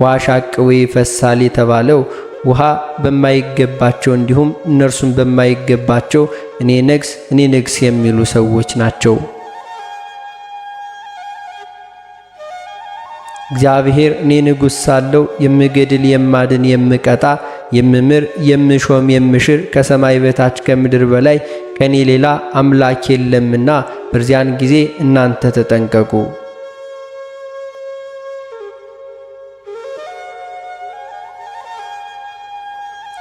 ውሃ ሻቅቦ ይፈሳል የተባለው ውሃ በማይገባቸው እንዲሁም እነርሱም በማይገባቸው እኔ ነግስ የሚሉ ሰዎች ናቸው። እግዚአብሔር እኔ ንጉሥ ሳለሁ የምገድል የማድን የምቀጣ የምምር የምሾም የምሽር ከሰማይ በታች ከምድር በላይ ከኔ ሌላ አምላክ የለምና በዚያን ጊዜ እናንተ ተጠንቀቁ።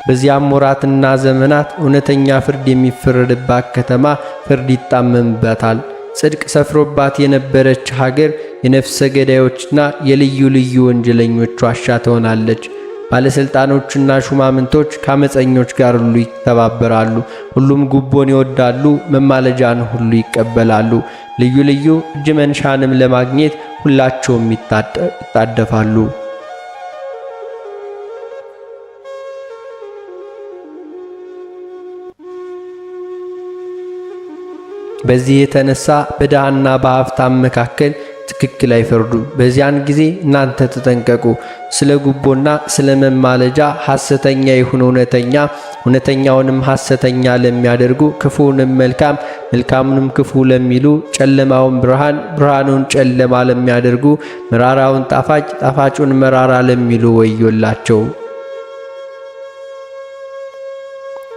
በዚያም ወራትና ዘመናት እውነተኛ ፍርድ የሚፈረድባት ከተማ ፍርድ ይጣመምባታል። ጽድቅ ሰፍሮባት የነበረች ሀገር የነፍሰ ገዳዮችና የልዩ ልዩ ወንጀለኞች ዋሻ ትሆናለች። ባለሥልጣኖችና ሹማምንቶች ከአመፀኞች ጋር ሁሉ ይተባበራሉ። ሁሉም ጉቦን ይወዳሉ፣ መማለጃን ሁሉ ይቀበላሉ። ልዩ ልዩ እጅ መንሻንም ለማግኘት ሁላቸውም ይጣደፋሉ። በዚህ የተነሳ በድሃና በሀብታም መካከል ትክክል አይፈርዱም። በዚያን ጊዜ እናንተ ተጠንቀቁ። ስለ ጉቦና ስለ መማለጃ ሐሰተኛ ይሁን እውነተኛ፣ እውነተኛውንም ሐሰተኛ ለሚያደርጉ፣ ክፉውንም መልካም፣ መልካሙንም ክፉ ለሚሉ፣ ጨለማውን ብርሃን፣ ብርሃኑን ጨለማ ለሚያደርጉ፣ መራራውን ጣፋጭ፣ ጣፋጩን መራራ ለሚሉ ወዮላቸው።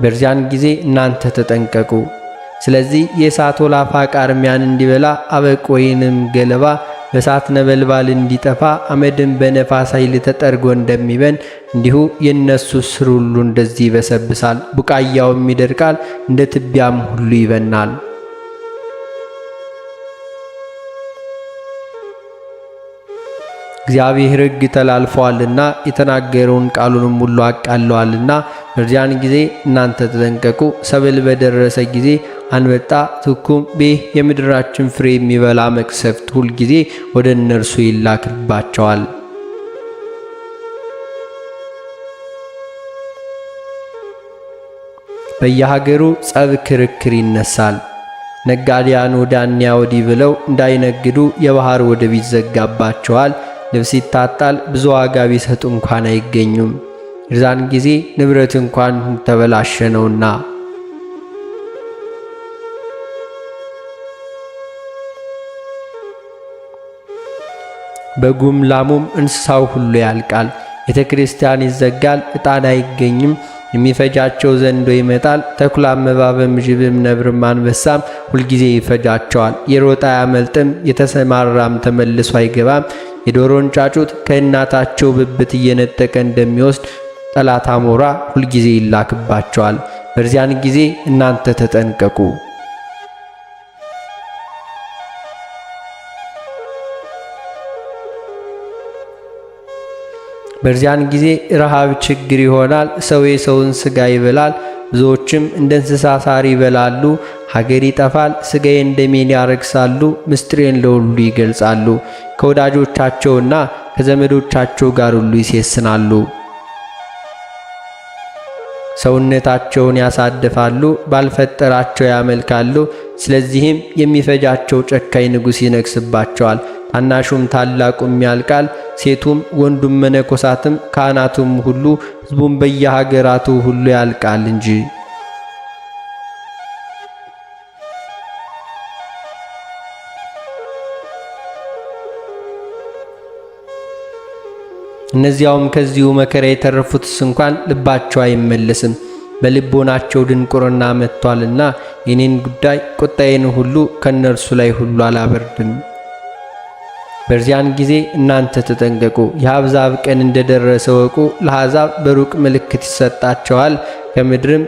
በዚያን ጊዜ እናንተ ተጠንቀቁ። ስለዚህ የእሳት ወላፋ ቃርሚያን እንዲበላ አበቅ ወይንም ገለባ በእሳት ነበልባል እንዲጠፋ አመድን በነፋስ ኃይል ተጠርጎ እንደሚበን እንዲሁ የእነሱ ስር ሁሉ እንደዚህ ይበሰብሳል፣ ቡቃያውም ይደርቃል፣ እንደ ትቢያም ሁሉ ይበናል። እግዚአብሔር ሕግ ተላልፈዋልና የተናገረውን ቃሉንም ሁሉ አቃለዋልና በዚያን ጊዜ እናንተ ተጠንቀቁ። ሰብል በደረሰ ጊዜ አንበጣ፣ ትኩም፣ ቤህ የምድራችን ፍሬ የሚበላ መቅሰፍት ሁል ጊዜ ወደ እነርሱ ይላክባቸዋል። በየሀገሩ ጸብ ክርክር ይነሳል። ነጋዴያን ወዲያና ወዲህ ብለው እንዳይነግዱ የባህር ወደብ ይዘጋባቸዋል። ልብስ ይታጣል፣ ብዙ ዋጋ ቢሰጡ እንኳን አይገኙም። የዛን ጊዜ ንብረት እንኳን ተበላሸ ነውና። በጉም ላሙም እንስሳው ሁሉ ያልቃል። ቤተ ክርስቲያን ይዘጋል፣ ዕጣን አይገኝም። የሚፈጃቸው ዘንዶ ይመጣል። ተኩላም፣ እባብም፣ ጅብም፣ ነብርም አንበሳም ሁልጊዜ ይፈጃቸዋል። የሮጣ አያመልጥም፣ የተሰማራም ተመልሶ አይገባም። የዶሮን ጫጩት ከእናታቸው ብብት እየነጠቀ እንደሚወስድ ጠላት አሞራ ሁልጊዜ ይላክባቸዋል። በዚያን ጊዜ እናንተ ተጠንቀቁ። በዚያን ጊዜ ረሃብ ችግር ይሆናል። ሰው የሰውን ሥጋ ይበላል፣ ብዙዎችም እንደ እንስሳ ሳር ይበላሉ። ሀገር ይጠፋል፣ ሥጋዬን ደሜን ያረክሳሉ፣ ምስጢሬን ለሁሉ ይገልጻሉ። ከወዳጆቻቸውና ከዘመዶቻቸው ጋር ሁሉ ይሴስናሉ። ሰውነታቸውን ያሳድፋሉ፣ ባልፈጠራቸው ያመልካሉ። ስለዚህም የሚፈጃቸው ጨካኝ ንጉሥ ይነግሥባቸዋል። ታናሹም ታላቁም ያልቃል፣ ሴቱም ወንዱም፣ መነኮሳትም ካህናቱም ሁሉ ሕዝቡም በየሀገራቱ ሁሉ ያልቃል እንጂ። እነዚያውም ከዚሁ መከራ የተረፉትስ እንኳን ልባቸው አይመለስም፣ በልቦናቸው ድንቁርና መጥቷልና የኔን ጉዳይ ቁጣዬን ሁሉ ከነርሱ ላይ ሁሉ አላበርድም። በዚያን ጊዜ እናንተ ተጠንቀቁ። የአሕዛብ ቀን እንደደረሰ ወቁ። ለአሕዛብ በሩቅ ምልክት ይሰጣቸዋል፣ ከምድርም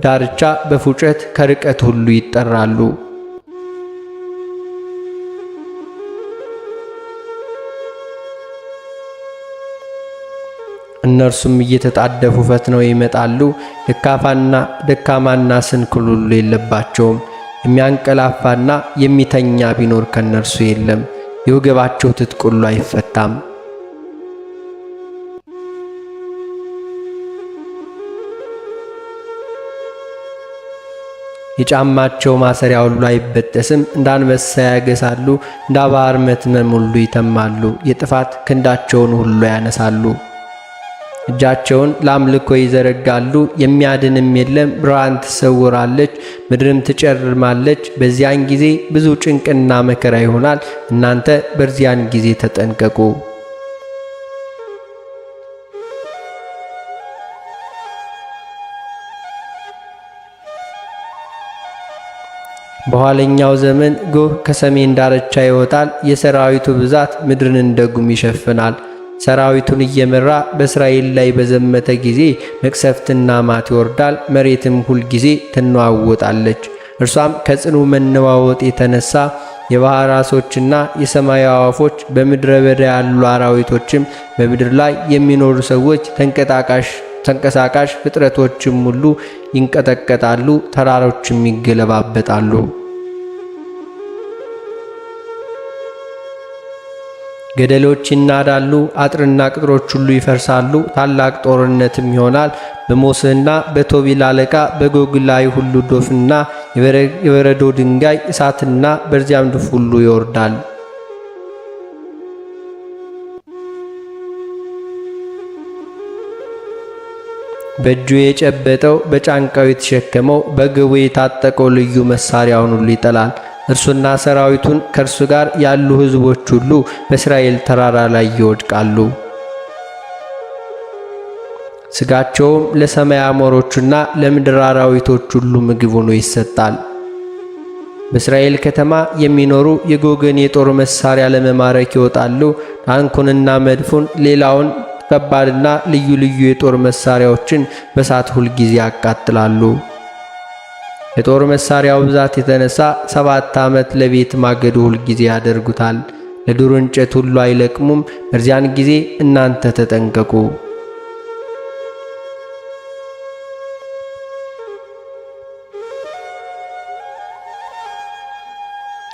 ዳርቻ በፉጨት ከርቀት ሁሉ ይጠራሉ። እነርሱም እየተጣደፉ ፈጥነው ይመጣሉ። ደካማና ስንኩል ሁሉ የለባቸውም። የሚያንቀላፋና የሚተኛ ቢኖር ከነርሱ የለም። የወገባቸው ትጥቅ ሁሉ አይፈታም። የጫማቸው ማሰሪያ ሁሉ አይበጠስም። እንደ አንበሳ ያገሳሉ፣ እንደ ባሕር መትመም ሁሉ ይተማሉ። የጥፋት ክንዳቸውን ሁሉ ያነሳሉ። እጃቸውን ለአምልኮ ይዘረጋሉ። የሚያድንም የለም። ብርሃን ትሰውራለች፣ ምድርም ትጨልማለች። በዚያን ጊዜ ብዙ ጭንቅና መከራ ይሆናል። እናንተ በዚያን ጊዜ ተጠንቀቁ። በኋለኛው ዘመን ጎህ ከሰሜን ዳርቻ ይወጣል። የሰራዊቱ ብዛት ምድርን እንደ ጉም ይሸፍናል። ሰራዊቱን እየመራ በእስራኤል ላይ በዘመተ ጊዜ መቅሰፍትና ማት ይወርዳል። መሬትም ሁል ጊዜ ትነዋወጣለች። እርሷም ከጽኑ መነዋወጥ የተነሳ የባሕር ዓሦችና የሰማይ አዕዋፎች፣ በምድረ በዳ ያሉ አራዊቶችም፣ በምድር ላይ የሚኖሩ ሰዎች፣ ተንቀሳቃሽ ፍጥረቶችም ሁሉ ይንቀጠቀጣሉ፣ ተራሮችም ይገለባበጣሉ። ገደሎች ይናዳሉ፣ አጥርና ቅጥሮች ሁሉ ይፈርሳሉ። ታላቅ ጦርነትም ይሆናል። በሞስህና በቶቢል አለቃ በጎግ ላይ ሁሉ ዶፍና የበረዶ ድንጋይ፣ እሳትና በዚያም ድፍ ሁሉ ይወርዳል። በእጁ የጨበጠው በጫንቃው የተሸከመው በግቡ የታጠቀው ልዩ መሳሪያውን ሁሉ ይጥላል። እርሱና ሰራዊቱን ከእርሱ ጋር ያሉ ሕዝቦች ሁሉ በእስራኤል ተራራ ላይ ይወድቃሉ። ሥጋቸውም ለሰማይ አሞሮችና ለምድር አራዊቶች ሁሉ ምግብ ሆኖ ይሰጣል። በእስራኤል ከተማ የሚኖሩ የጎግን የጦር መሳሪያ ለመማረክ ይወጣሉ። ታንኩንና መድፉን፣ ሌላውን ከባድና ልዩ ልዩ የጦር መሳሪያዎችን በእሳት ሁልጊዜ ያቃጥላሉ። የጦር መሳሪያው ብዛት የተነሳ 7 ዓመት ለቤት ማገዶ ሁልጊዜ ያደርጉታል። ለዱር እንጨት ሁሉ አይለቅሙም። በዚያን ጊዜ እናንተ ተጠንቀቁ።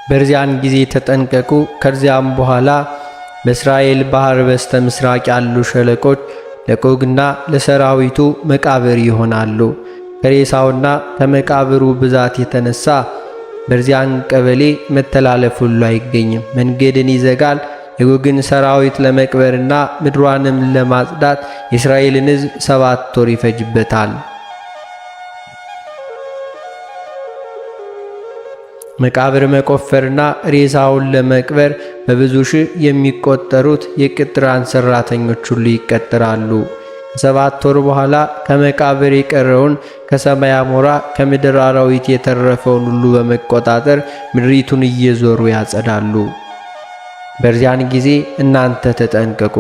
በዚያን ጊዜ ተጠንቀቁ። ከዚያም በኋላ በእስራኤል ባህር በስተ ምስራቅ ያሉ ሸለቆች ለጎግና ለሰራዊቱ መቃብር ይሆናሉ። ከሬሳውና ከመቃብሩ ብዛት የተነሳ በዚያን ቀበሌ መተላለፍ ሁሉ አይገኝም። መንገድን ይዘጋል። የጎግን ሰራዊት ለመቅበርና ምድሯንም ለማጽዳት የእስራኤልን ሕዝብ 7 ወር ይፈጅበታል። መቃብር መቆፈርና ሬሳውን ለመቅበር በብዙ ሺህ የሚቆጠሩት የቅጥራን ሰራተኞች ሁሉ ይቀጥራሉ። ከ7 ወር በኋላ ከመቃብር የቀረውን ከሰማይ አሞራ ከምድር አራዊት የተረፈውን ሁሉ በመቆጣጠር ምድሪቱን እየዞሩ ያጸዳሉ። በዚያን ጊዜ እናንተ ተጠንቀቁ።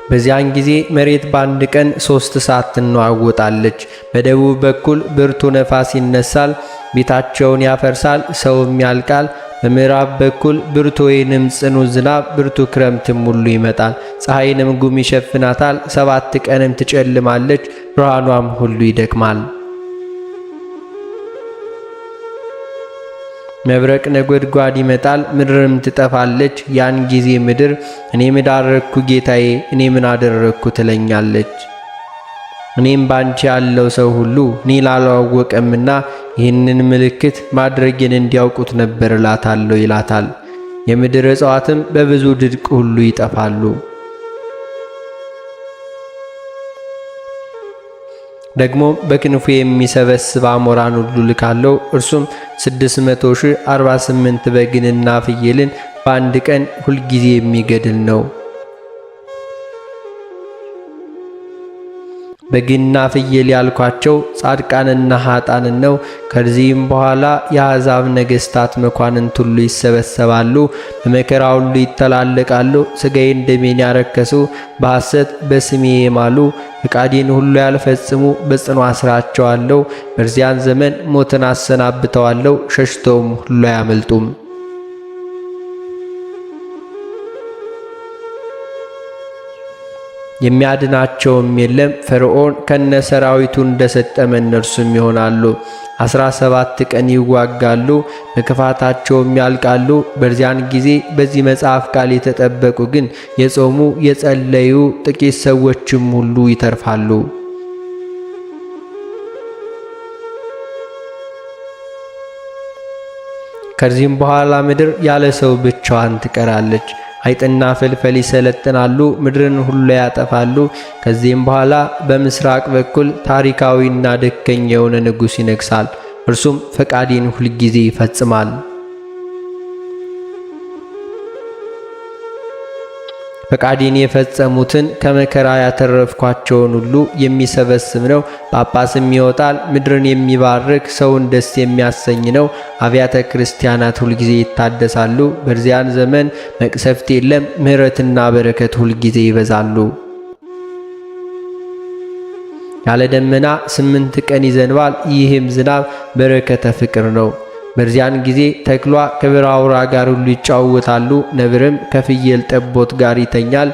በዚያን ጊዜ መሬት በአንድ ቀን 3 ሰዓት ትነዋወጣለች። በደቡብ በኩል ብርቱ ነፋስ ይነሳል፣ ቤታቸውን ያፈርሳል፣ ሰውም ያልቃል። በምዕራብ በኩል ብርቱ ወይንም ጽኑ ዝናብ፣ ብርቱ ክረምትም ሁሉ ይመጣል። ፀሐይንም ጉም ይሸፍናታል። 7 ቀንም ትጨልማለች፣ ብርሃኗም ሁሉ ይደክማል። መብረቅ ነጎድጓድ ይመጣል፣ ምድርም ትጠፋለች። ያን ጊዜ ምድር እኔ ምን አደረግኩ ጌታዬ፣ እኔ ምን አደረግኩ ትለኛለች። እኔም ባንቺ ያለው ሰው ሁሉ እኔ ላላወቀምና ይህንን ምልክት ማድረግን እንዲያውቁት ነበር እላታለሁ ይላታል። የምድር እጽዋትም በብዙ ድርቅ ሁሉ ይጠፋሉ። ደግሞ በክንፉ የሚሰበስብ አሞራን ሁሉ ልካለሁ። እርሱም 648 በግንና ፍየልን በአንድ ቀን ሁልጊዜ የሚገድል ነው። በግና ፍየል ያልኳቸው ጻድቃንና ኃጣንን ነው። ከዚህም በኋላ የአሕዛብ ነገሥታት መኳንንት ሁሉ ይሰበሰባሉ፣ በመከራ ሁሉ ይተላለቃሉ። ሥጋዬን ደሜን ያረከሱ፣ በሐሰት በስሜ የማሉ፣ ፈቃዴን ሁሉ ያልፈጽሙ በጽኑ አስራቸዋለሁ። በዚያን ዘመን ሞትን አሰናብተዋለሁ፣ ሸሽተውም ሁሉ አያመልጡም። የሚያድናቸውም የለም። ፈርዖን ከነሰራዊቱ እንደሰጠመ እነርሱም ይሆናሉ። 17 ቀን ይዋጋሉ፣ በክፋታቸውም ያልቃሉ። በዚያን ጊዜ በዚህ መጽሐፍ ቃል የተጠበቁ ግን የጾሙ የጸለዩ ጥቂት ሰዎችም ሁሉ ይተርፋሉ። ከዚህም በኋላ ምድር ያለ ሰው ብቻዋን ትቀራለች። አይጥና ፍልፈል ይሰለጥናሉ፣ ምድርን ሁሉ ያጠፋሉ። ከዚህም በኋላ በምስራቅ በኩል ታሪካዊና ደከኛ የሆነ ንጉሥ ይነግሣል። እርሱም ፈቃዴን ሁልጊዜ ይፈጽማል። ፈቃዴን የፈጸሙትን ከመከራ ያተረፍኳቸውን ሁሉ የሚሰበስብ ነው። ጳጳስም ይወጣል፣ ምድርን የሚባርክ ሰውን ደስ የሚያሰኝ ነው። አብያተ ክርስቲያናት ሁልጊዜ ይታደሳሉ። በዚያን ዘመን መቅሰፍት የለም፣ ምሕረትና በረከት ሁልጊዜ ይበዛሉ። ያለ ደመና 8 ቀን ይዘንባል። ይህም ዝናብ በረከተ ፍቅር ነው። በዚያን ጊዜ ተኩላ ከብር አውራ ጋር ሁሉ ይጫወታሉ። ነብርም ከፍየል ጠቦት ጋር ይተኛል።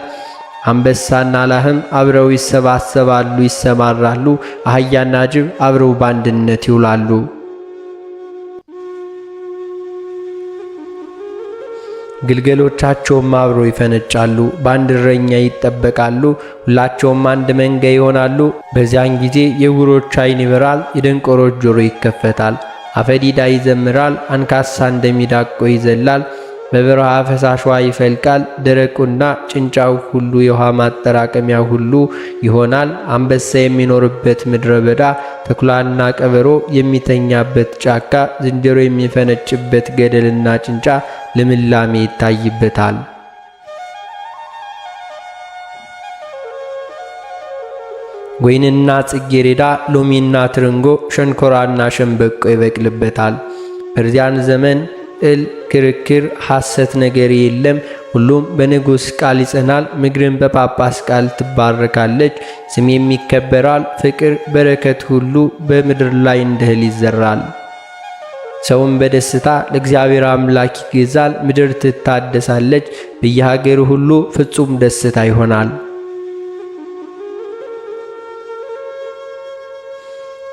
አንበሳና ላህም አብረው ይሰባሰባሉ፣ ይሰማራሉ። አህያና ጅብ አብረው በአንድነት ይውላሉ። ግልገሎቻቸውም አብረው ይፈነጫሉ፣ በአንድ እረኛ ይጠበቃሉ፣ ሁላቸውም አንድ መንጋ ይሆናሉ። በዚያን ጊዜ የዕውሮች ዓይን ይበራል፣ የደንቆሮች ጆሮ ይከፈታል። አፈዲዳ ይዘምራል፣ አንካሳ እንደሚዳቆ ይዘላል። በበረሃ ፈሳሽ ውሃ ይፈልቃል፣ ደረቁና ጭንጫው ሁሉ የውሃ ማጠራቀሚያ ሁሉ ይሆናል። አንበሳ የሚኖርበት ምድረ በዳ፣ ተኩላና ቀበሮ የሚተኛበት ጫካ፣ ዝንጀሮ የሚፈነጭበት ገደልና ጭንጫ ልምላሜ ይታይበታል። ወይንና ጽጌሬዳ፣ ሎሚና ትርንጎ፣ ሸንኮራና ሸንበቆ ይበቅልበታል። በዚያን ዘመን ክርክር፣ ሐሰት ነገር የለም። ሁሉም በንጉሥ ቃል ይጸናል። ምድርም በጳጳስ ቃል ትባረካለች። ስሜም ይከበራል። ፍቅር፣ በረከት ሁሉ በምድር ላይ እንደ እህል ይዘራል። ሰውም በደስታ ለእግዚአብሔር አምላክ ይገዛል። ምድር ትታደሳለች። በየሀገሩ ሁሉ ፍጹም ደስታ ይሆናል።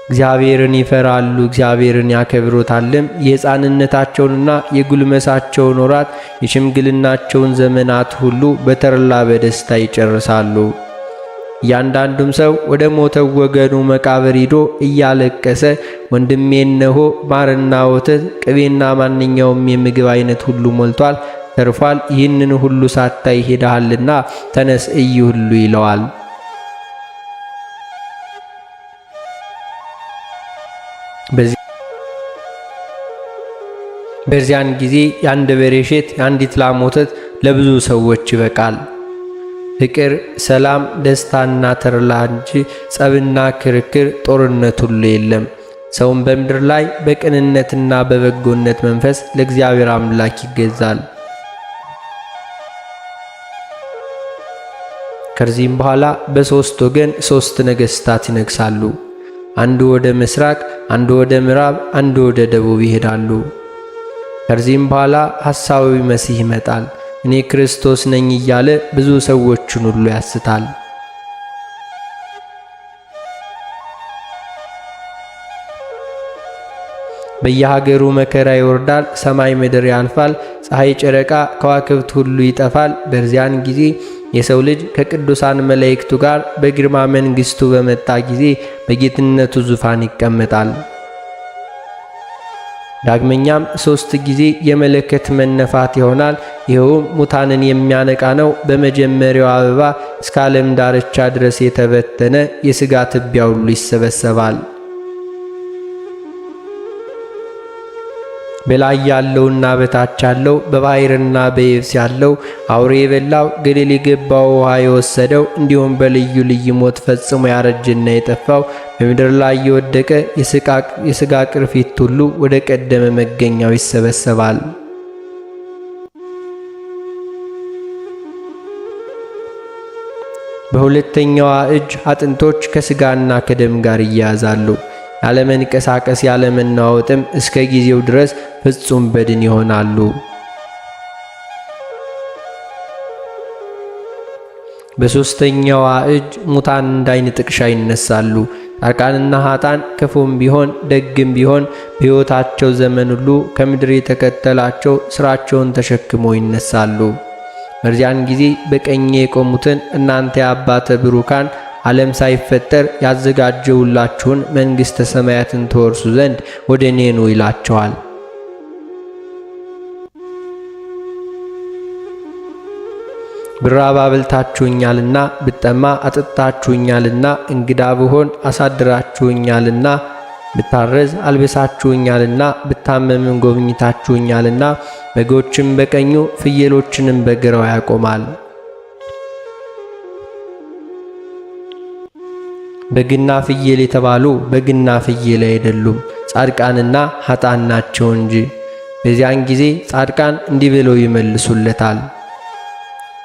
እግዚአብሔርን ይፈራሉ፣ እግዚአብሔርን ያከብሩታልም። የሕፃንነታቸውንና የጉልመሳቸውን ወራት የሽምግልናቸውን ዘመናት ሁሉ በተድላ በደስታ ይጨርሳሉ። እያንዳንዱም ሰው ወደ ሞተው ወገኑ መቃብር ሂዶ እያለቀሰ ወንድሜ እነሆ ማርና ወተት ቅቤና ማንኛውም የምግብ አይነት ሁሉ ሞልቷል፣ ተርፏል። ይህንን ሁሉ ሳታይ ሄደሃልና ተነስ እይ ሁሉ ይለዋል። በዚያን ጊዜ የአንድ በሬ እሸት፣ የአንዲት ላም ወተት ለብዙ ሰዎች ይበቃል። ፍቅር፣ ሰላም፣ ደስታና ተድላ እንጂ ጸብና ክርክር፣ ጦርነት ሁሉ የለም። ሰውም በምድር ላይ በቅንነትና በበጎነት መንፈስ ለእግዚአብሔር አምላክ ይገዛል። ከዚህም በኋላ በሦስት ወገን ሦስት ነገሥታት ይነግሳሉ። አንዱ ወደ ምስራቅ፣ አንዱ ወደ ምዕራብ፣ አንዱ ወደ ደቡብ ይሄዳሉ። ከዚህም በኋላ ሐሳዊ መሲህ ይመጣል። እኔ ክርስቶስ ነኝ እያለ ብዙ ሰዎችን ሁሉ ያስታል። በየሀገሩ መከራ ይወርዳል። ሰማይ ምድር ያልፋል። ፀሐይ፣ ጨረቃ፣ ከዋክብት ሁሉ ይጠፋል። በዚያን ጊዜ የሰው ልጅ ከቅዱሳን መላእክቱ ጋር በግርማ መንግሥቱ በመጣ ጊዜ በጌትነቱ ዙፋን ይቀመጣል። ዳግመኛም 3 ጊዜ የመለከት መነፋት ይሆናል። ይኸውም ሙታንን የሚያነቃ ነው። በመጀመሪያው አበባ እስከ ዓለም ዳርቻ ድረስ የተበተነ የሥጋ ትቢያ ሁሉ ይሰበሰባል። በላይ ያለውና በታች ያለው፣ በባሕርና በየብስ ያለው፣ አውሬ የበላው፣ ገደል የገባው፣ ውሃ የወሰደው፣ እንዲሁም በልዩ ልዩ ሞት ፈጽሞ ያረጀና የጠፋው፣ በምድር ላይ የወደቀ የሥጋ ቅርፊት ሁሉ ወደ ቀደመ መገኛው ይሰበሰባል። በሁለተኛዋ እጅ አጥንቶች ከሥጋና ከደም ጋር ይያያዛሉ። ያለመንቀሳቀስ ያለመናወጥም እስከ ጊዜው ድረስ ፍጹም በድን ይሆናሉ። በሦስተኛዋ እጅ ሙታን እንዳይን ጥቅሻ ይነሳሉ። ጻድቃንና ኃጥአን ክፉም ቢሆን ደግም ቢሆን በሕይወታቸው ዘመን ሁሉ ከምድር የተከተላቸው ሥራቸውን ተሸክመው ይነሳሉ። በዚያን ጊዜ በቀኜ የቆሙትን እናንተ የአባተ ብሩካን ዓለም ሳይፈጠር ያዘጋጀውላችሁን መንግሥተ ሰማያትን ተወርሱ ዘንድ ወደ እኔ ኑ ይላቸዋል። ብራብ አብልታችሁኛልና፣ ብጠማ አጠጣችሁኛልና፣ እንግዳ ብሆን አሳድራችሁኛልና፣ ብታረዝ አልብሳችሁኛልና፣ ብታመምም ጎብኝታችሁኛልና። በጎችም በቀኙ ፍየሎችንም በግራው ያቆማል። በግና ፍየል የተባሉ በግና ፍየል አይደሉም፣ ጻድቃንና ኃጥአን ናቸው እንጂ። በዚያን ጊዜ ጻድቃን እንዲህ ብለው ይመልሱለታል።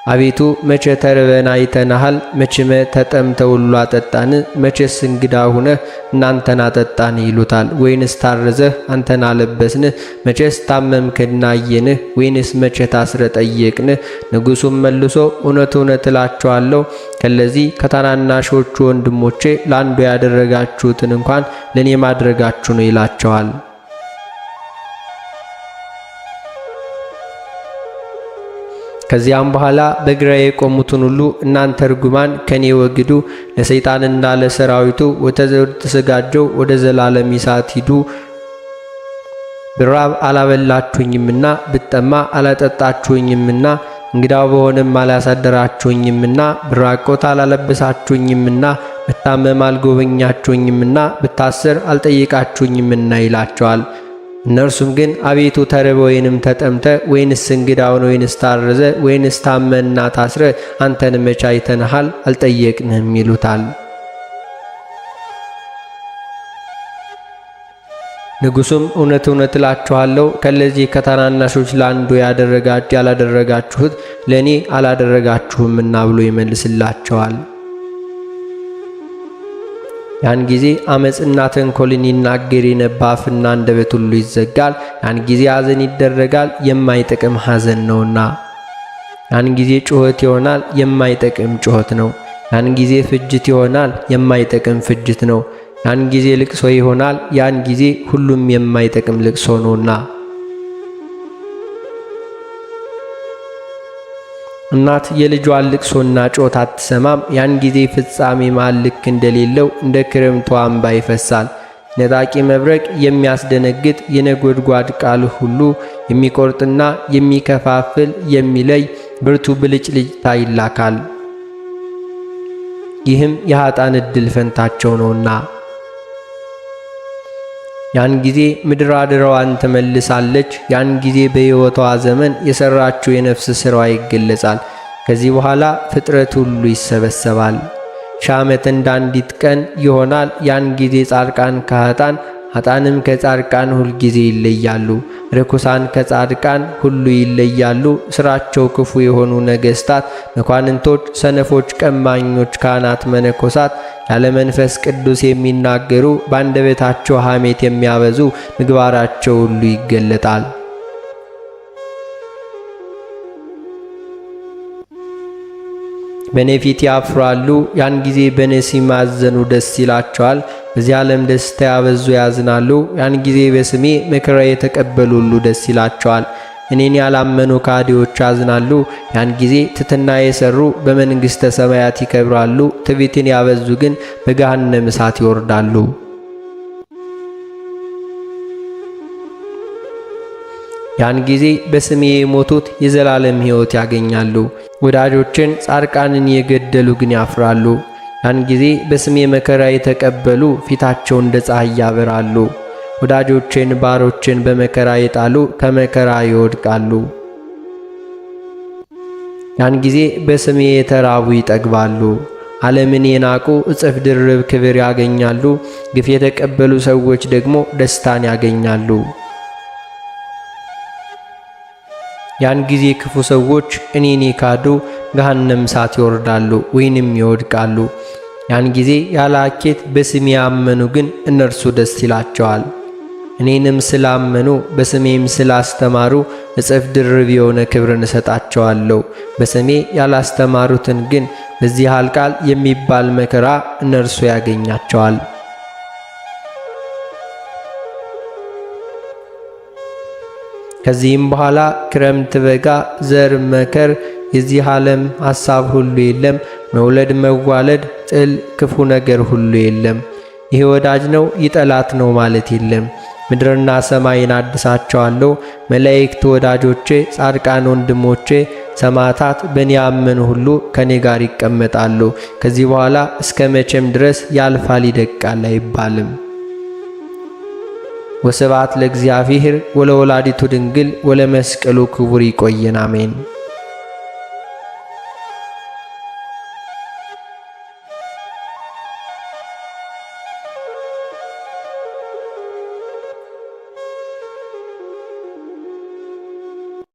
አቤቱ መቼ ተርበን አይተናሃል? መቼም ተጠምተው ሁሉ አጠጣን? መቼስ እንግዳ ሁነህ እናንተን አጠጣን ይሉታል። ወይንስ ታረዘህ አንተን አለበስንህ? መቼስ ታመምክና አየንህ? ወይንስ መቼ ታስረ ጠየቅንህ? ንጉሡም መልሶ እውነት እውነት እላችኋለሁ ከለዚህ ከታናናሾቹ ወንድሞቼ ለአንዱ ያደረጋችሁትን እንኳን ለእኔ ማድረጋችሁ ነው ይላቸዋል። ከዚያም በኋላ በግራዬ የቆሙትን ሁሉ እናንተ ርጉማን ከኔ ወግዱ፣ ለሰይጣንና ለሰራዊቱ ወደ ተዘጋጀው ወደ ዘላለም እሳት ሂዱ። ብራብ አላበላችሁኝምና፣ ብጠማ አላጠጣችሁኝምና፣ እንግዳ በሆነም አላሳደራችሁኝምና፣ ብራቆት አላለበሳችሁኝምና፣ ብታመም አልጎበኛችሁኝምና፣ ብታስር አልጠየቃችሁኝምና ይላቸዋል። እነርሱም ግን አቤቱ ተርበ ወይንም ተጠምተ ወይንስ እንግዳ ሆነ ወይንስ ታረዘ ወይንስ ታመና ታስረ አንተን መቼ አይተንሃል አልጠየቅንህም ይሉታል። ንጉሡም እውነት እውነት እላችኋለሁ ከለዚህ ከታናናሾች ለአንዱ ያላደረጋችሁት ለእኔ አላደረጋችሁምና ብሎ ይመልስላቸዋል። ያን ጊዜ አመፅና ተንኮልን ይናገር የነበ አፍና አንደበት ሁሉ ይዘጋል። ያን ጊዜ ሐዘን ይደረጋል፣ የማይጠቅም ሐዘን ነውና። ያን ጊዜ ጩኸት ይሆናል፣ የማይጠቅም ጩኸት ነው። ያን ጊዜ ፍጅት ይሆናል፣ የማይጠቅም ፍጅት ነው። ያን ጊዜ ልቅሶ ይሆናል፣ ያን ጊዜ ሁሉም የማይጠቅም ልቅሶ ነውና። እናት የልጇን ልቅሶና ጮት አትሰማም። ያን ጊዜ ፍጻሜ መሃል ልክ እንደሌለው እንደ ክረምቱ አምባ ይፈሳል። ነጣቂ መብረቅ የሚያስደነግጥ የነጎድጓድ ቃል ሁሉ የሚቆርጥና የሚከፋፍል የሚለይ ብርቱ ብልጭልጭታ ይላካል። ይህም የኃጥአን ዕድል ፈንታቸው ነውና። ያን ጊዜ ምድር አድራዋን ትመልሳለች። ያን ጊዜ በሕይወቷ ዘመን የሠራችው የነፍስ ሥራዋ ይገለጻል። ከዚህ በኋላ ፍጥረት ሁሉ ይሰበሰባል። ሺህ ዓመት እንደ አንዲት ቀን ይሆናል። ያን ጊዜ ጻድቃን ከኃጥአን ኃጥአንም ከጻድቃን ሁል ጊዜ ይለያሉ። ርኩሳን ከጻድቃን ሁሉ ይለያሉ። ሥራቸው ክፉ የሆኑ ነገሥታት፣ መኳንንቶች፣ ሰነፎች፣ ቀማኞች፣ ካህናት፣ መነኮሳት፣ ያለ መንፈስ ቅዱስ የሚናገሩ፣ በአንደበታቸው ሐሜት የሚያበዙ ምግባራቸው ሁሉ ይገለጣል። በእኔ ፊት ያፍራሉ። ያን ጊዜ በእኔ ሲማዘኑ ደስ ይላቸዋል። በዚህ ዓለም ደስታ ያበዙ ያዝናሉ። ያን ጊዜ በስሜ መከራ የተቀበሉ ሁሉ ደስ ይላቸዋል። እኔን ያላመኑ ካዲዎች ያዝናሉ። ያን ጊዜ ትሕትና የሠሩ በመንግሥተ ሰማያት ይከብራሉ። ትዕቢትን ያበዙ ግን በገሃነመ እሳት ይወርዳሉ። ያን ጊዜ በስሜ የሞቱት የዘላለም ሕይወት ያገኛሉ። ወዳጆችን ጻድቃንን የገደሉ ግን ያፍራሉ። ያን ጊዜ በስሜ መከራ የተቀበሉ ፊታቸው እንደ ፀሐይ ያበራሉ። ወዳጆችን ባሮችን በመከራ የጣሉ ከመከራ ይወድቃሉ። ያን ጊዜ በስሜ የተራቡ ይጠግባሉ። ዓለምን የናቁ እጥፍ ድርብ ክብር ያገኛሉ። ግፍ የተቀበሉ ሰዎች ደግሞ ደስታን ያገኛሉ። ያን ጊዜ ክፉ ሰዎች እኔን የካዱ ገሃነመ እሳት ይወርዳሉ ወይንም ይወድቃሉ። ያን ጊዜ ያለ ሐኬት በስሜ ያመኑ ግን እነርሱ ደስ ይላቸዋል። እኔንም ስላመኑ በስሜም ስላስተማሩ እጥፍ ድርብ የሆነ ክብርን እሰጣቸዋለሁ። በስሜ ያላስተማሩትን ግን በዚህ ቃል የሚባል መከራ እነርሱ ያገኛቸዋል። ከዚህም በኋላ ክረምት፣ በጋ፣ ዘር፣ መከር፣ የዚህ ዓለም ሐሳብ ሁሉ የለም። መውለድ፣ መዋለድ፣ ጥል፣ ክፉ ነገር ሁሉ የለም። ይህ ወዳጅ ነው ይህ ጠላት ነው ማለት የለም። ምድርና ሰማይን አድሳቸዋለሁ። መላእክት ወዳጆቼ፣ ጻድቃን ወንድሞቼ፣ ሰማዕታት በእኔ ያመኑ ሁሉ ከእኔ ጋር ይቀመጣሉ። ከዚህ በኋላ እስከ መቼም ድረስ ያልፋል ይደቃል አይባልም። ወስብሐት ለእግዚአብሔር ወለወላዲቱ ድንግል ወለመስቀሉ ክቡር። ይቆየን። አሜን።